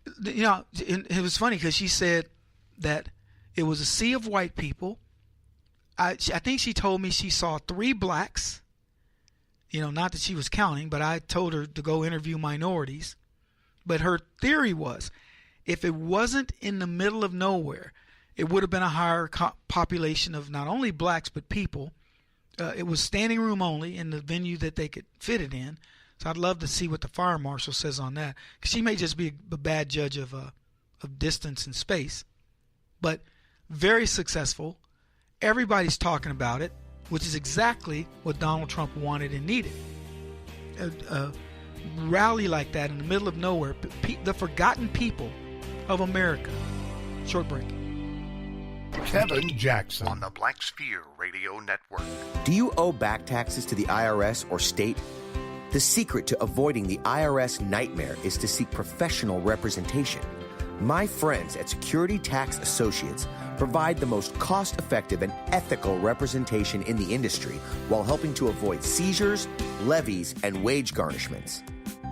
it was funny because she said that it was a sea of white people. I think she told me she saw 3 blacks. Not that she was counting, but I told her to go interview minorities. But her theory was, if it wasn't in the middle of nowhere, it would have been a higher population of not only blacks but people. It was standing room only in the venue that they could fit it in. So I'd love to see what the fire marshal says on that, because she may just be a bad judge of distance and space. But very successful. Everybody's talking about it, which is exactly what Donald Trump wanted and needed. A rally like that in the middle of nowhere, the forgotten people of America. Short break. Kevin Jackson on the Black Sphere Radio Network. Do you owe back taxes to the IRS or state? The secret to avoiding the IRS nightmare is to seek professional representation. My friends at Security Tax Associates provide the most cost-effective and ethical representation in the industry while helping to avoid seizures, levies, and wage garnishments.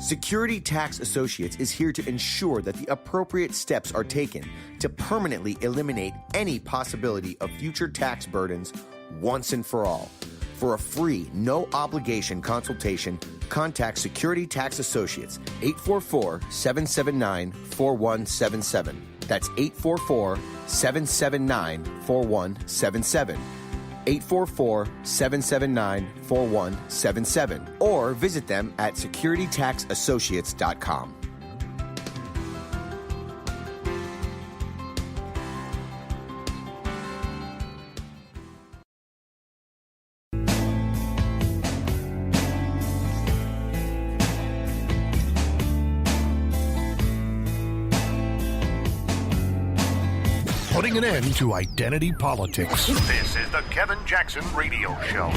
Security Tax Associates is here to ensure that the appropriate steps are taken to permanently eliminate any possibility of future tax burdens once and for all. For a free, no-obligation consultation, contact Security Tax Associates, 844-779-4177. That's 844-779-4177. 844-779-4177. Or visit them at securitytaxassociates.com. Putting an end to identity politics. This is the Kevin Jackson Radio Show.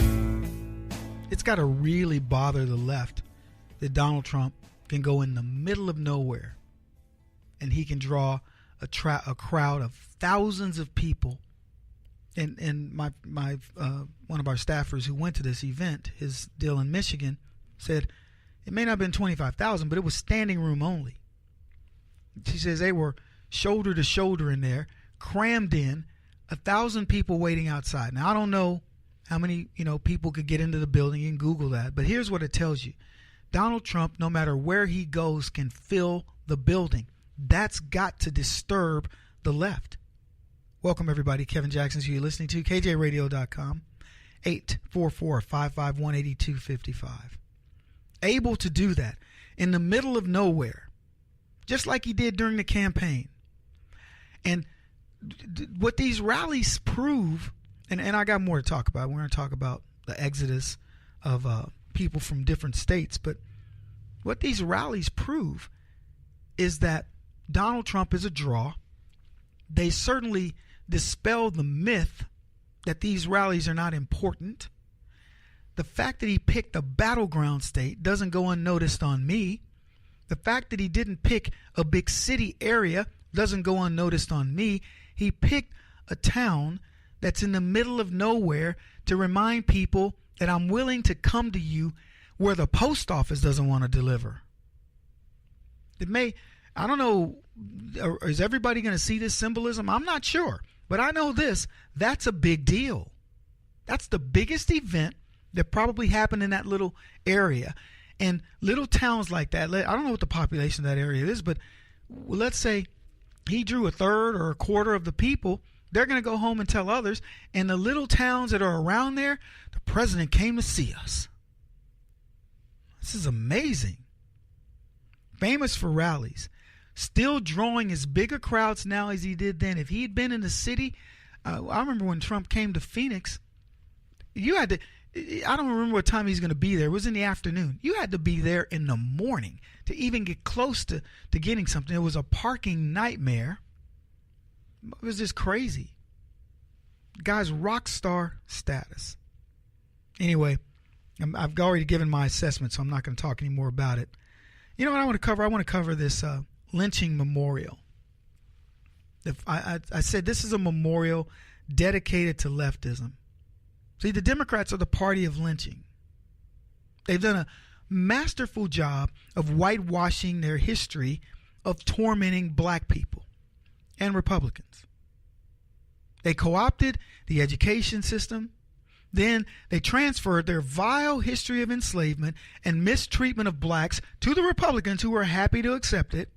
It's got to really bother the left that Donald Trump can go in the middle of nowhere and he can draw a crowd of thousands of people. And my one of our staffers who went to this event, his deal in Michigan, said it may not have been 25,000, but it was standing room only. She says they were shoulder to shoulder in there, crammed in, 1,000 people waiting outside. Now, I don't know how many people could get into the building. You can Google that. But here's what it tells you. Donald Trump, no matter where he goes, can fill the building. That's got to disturb the left. Welcome, everybody. Kevin Jackson, who you're listening to, KJRadio.com, 844-551-8255. Able to do that in the middle of nowhere, just like he did during the campaign. And what these rallies prove, and I got more to talk about. We're going to talk about the exodus of people from different states. But what these rallies prove is that Donald Trump is a draw. They certainly dispel the myth that these rallies are not important. The fact that he picked a battleground state doesn't go unnoticed on me. The fact that he didn't pick a big city area doesn't go unnoticed on me. He picked a town that's in the middle of nowhere to remind people that I'm willing to come to you where the post office doesn't want to deliver. I don't know, is everybody going to see this symbolism? I'm not sure. But I know this, that's a big deal. That's the biggest event that probably happened in that little area. And little towns like that, I don't know what the population of that area is, but let's say he drew a third or a quarter of the people. They're going to go home and tell others. And the little towns that are around there, the president came to see us. This is amazing. Famous for rallies. Still drawing as big a crowds now as he did then. If he'd been in the city, I remember when Trump came to Phoenix, you had to, I don't remember what time he's going to be there. It was in the afternoon. You had to be there in the morning to even get close to getting something. It was a parking nightmare. It was just crazy. Guy's rock star status. Anyway, I've already given my assessment, so I'm not going to talk any more about it. You know what I want to cover? I want to cover this lynching memorial. I said this is a memorial dedicated to leftism. See, the Democrats are the party of lynching. They've done a masterful job of whitewashing their history of tormenting black people and Republicans. They co-opted the education system. Then they transferred their vile history of enslavement and mistreatment of blacks to the Republicans, who were happy to accept it.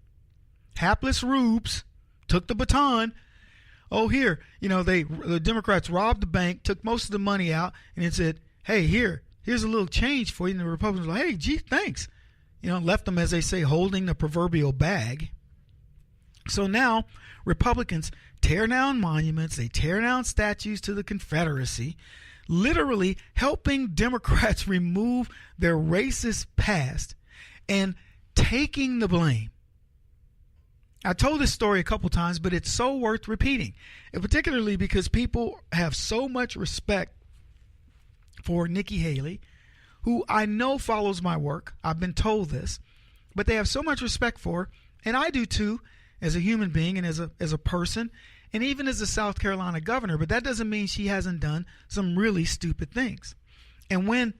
Hapless rubes took the baton. Oh, here, the Democrats robbed the bank, took most of the money out, and it said, hey, here's a little change for you. And the Republicans were like, hey, gee, thanks. Left them, as they say, holding the proverbial bag. So now Republicans tear down monuments, they tear down statues to the Confederacy, literally helping Democrats remove their racist past and taking the blame. I told this story a couple times, but it's so worth repeating, and particularly because people have so much respect for Nikki Haley, who I know follows my work. I've been told this, but they have so much respect for her, and I do too, as a human being and as a person, and even as a South Carolina governor. But that doesn't mean she hasn't done some really stupid things. And when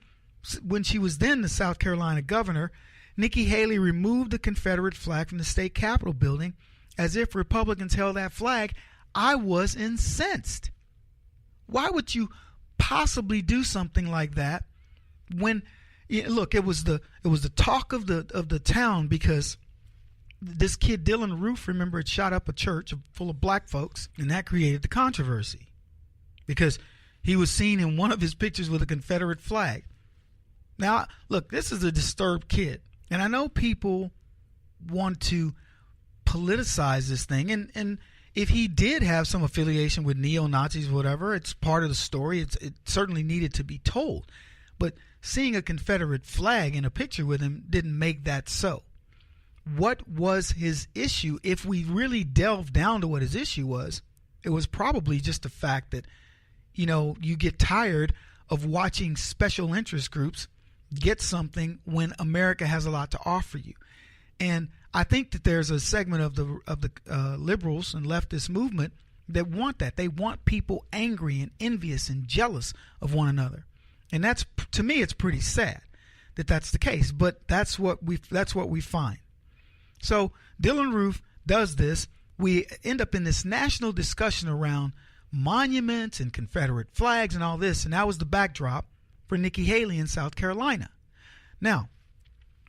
she was then the South Carolina governor, Nikki Haley removed the Confederate flag from the state Capitol building as if Republicans held that flag. I was incensed. Why would you possibly do something like that when, look, it was the talk of the town because this kid Dylan Roof, remember, had shot up a church full of black folks, and that created the controversy because he was seen in one of his pictures with a Confederate flag. Now, look, this is a disturbed kid. And I know people want to politicize this thing. And if he did have some affiliation with neo-Nazis or whatever, it's part of the story. It certainly needed to be told. But seeing a Confederate flag in a picture with him didn't make that so. What was his issue? If we really delve down to what his issue was, it was probably just the fact that, you get tired of watching special interest groups get something when America has a lot to offer you. And I think that there's a segment of the liberals and leftist movement that want that. They want people angry and envious and jealous of one another. And that's, to me, it's pretty sad that that's the case. But that's what we find. So Dylann Roof does this. We end up in this national discussion around monuments and Confederate flags and all this. And that was the backdrop for Nikki Haley in South Carolina. Now,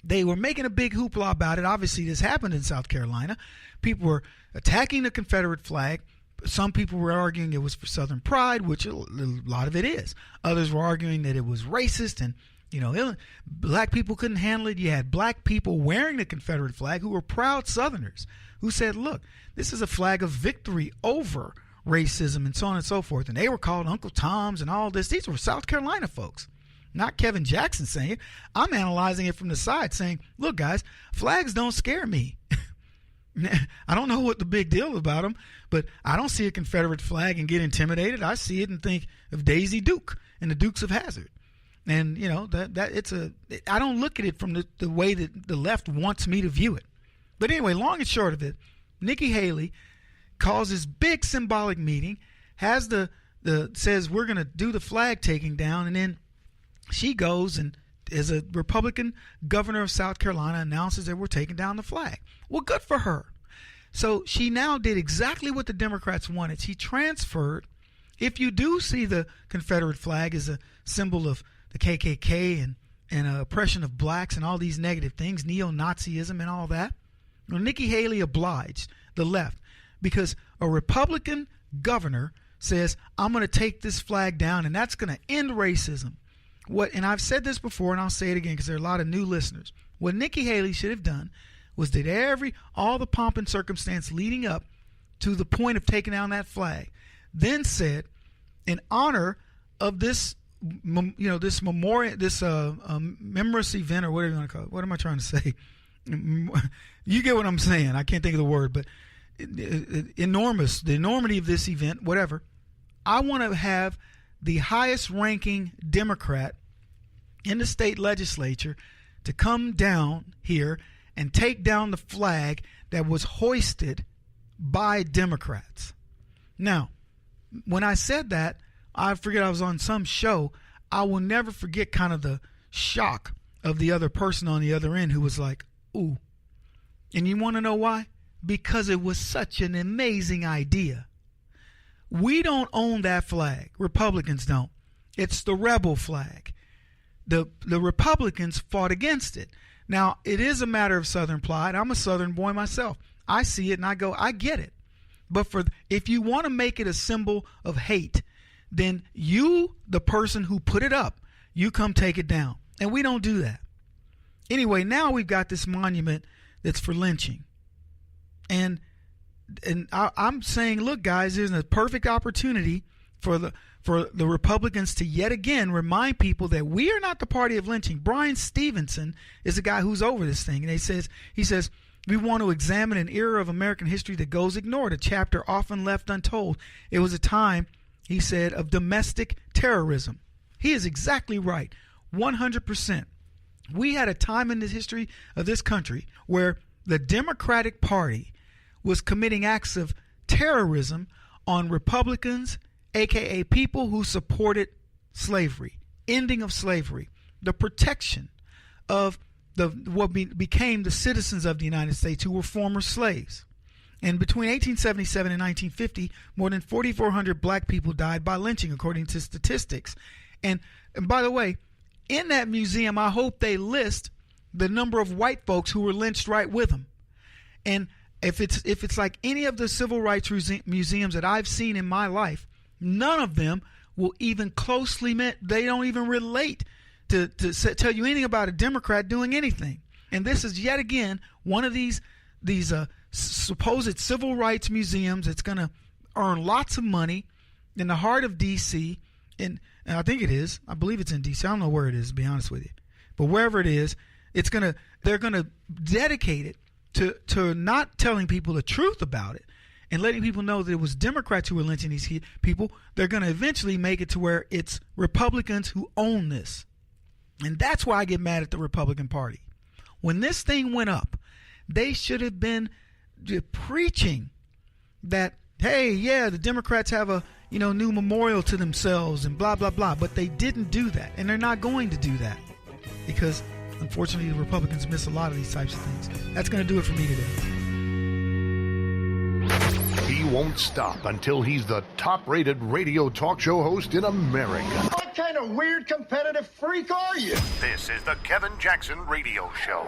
they were making a big hoopla about it. Obviously, this happened in South Carolina. People were attacking the Confederate flag. Some people were arguing it was for Southern pride, which a lot of it is. Others were arguing that it was racist and, black people couldn't handle it. You had black people wearing the Confederate flag who were proud Southerners who said, look, this is a flag of victory over racism and so on and so forth. And they were called Uncle Toms and all this. These were South Carolina folks, not Kevin Jackson saying it. I'm analyzing it from the side saying, look, guys, flags don't scare me. I don't know what the big deal about them, but I don't see a Confederate flag and get intimidated. I see it and think of Daisy Duke and the Dukes of Hazzard. And, I don't look at it from the way that the left wants me to view it. But anyway, long and short of it, Nikki Haley calls this big symbolic meeting, has says we're going to do the flag taking down, and then she goes and, as a Republican governor of South Carolina, announces that we're taking down the flag. Well, good for her. So she now did exactly what the Democrats wanted. She transferred. If you do see the Confederate flag as a symbol of the KKK and oppression of blacks and all these negative things, neo-Nazism and all that, well, Nikki Haley obliged the left because a Republican governor says, I'm going to take this flag down, and that's going to end racism. And I've said this before, and I'll say it again because there are a lot of new listeners. What Nikki Haley should have done was did all the pomp and circumstance leading up to the point of taking down that flag, then said, in honor of this, this memorial, this memorous event, or whatever you want to call it. What am I trying to say? You get what I'm saying. I can't think of the word, but the enormity of this event, whatever. I want to have the highest ranking Democrat in the state legislature to come down here and take down the flag that was hoisted by Democrats. Now, when I said that, I forget I was on some show. I will never forget kind of the shock of the other person on the other end who was like, ooh. And you want to know why? Because it was such an amazing idea. We don't own that flag. Republicans don't. It's the rebel flag. The Republicans fought against it. Now, it is a matter of Southern pride. I'm a Southern boy myself. I see it and I go, I get it. But if you want to make it a symbol of hate, then you, the person who put it up, you come take it down. And we don't do that. Anyway, now we've got this monument that's for lynching. And I'm saying, look, guys, there's a perfect opportunity for the Republicans to yet again remind people that we are not the party of lynching. Brian Stevenson is the guy who's over this thing. And he says, we want to examine an era of American history that goes ignored, a chapter often left untold. It was a time, he said, of domestic terrorism. He is exactly right, 100%. We had a time in the history of this country where the Democratic Party was committing acts of terrorism on Republicans, a.k.a. people who supported slavery, ending of slavery, the protection of what became the citizens of the United States who were former slaves. And between 1877 and 1950, more than 4,400 black people died by lynching, according to statistics. And by the way, in that museum, I hope they list the number of white folks who were lynched right with them. And if it's like any of the civil rights museums that I've seen in my life, none of them will even closely they don't even relate to tell you anything about a Democrat doing anything. And this is yet again one of these supposed civil rights museums that's going to earn lots of money in the heart of D.C. And I think it is. I believe it's in D.C. I don't know where it is, to be honest with you. But wherever it is, they're going to dedicate it to not telling people the truth about it and letting people know that it was Democrats who were lynching these people. They're going to eventually make it to where it's Republicans who own this. And that's why I get mad at the Republican Party. When this thing went up, They should have been preaching that, hey, yeah, the Democrats have a new memorial to themselves and blah, blah, blah. But they didn't do that. And they're not going to do that because, unfortunately, the Republicans miss a lot of these types of things. That's going to do it for me today. He won't stop until he's the top-rated radio talk show host in America. What kind of weird competitive freak are you? This is the Kevin Jackson Radio Show.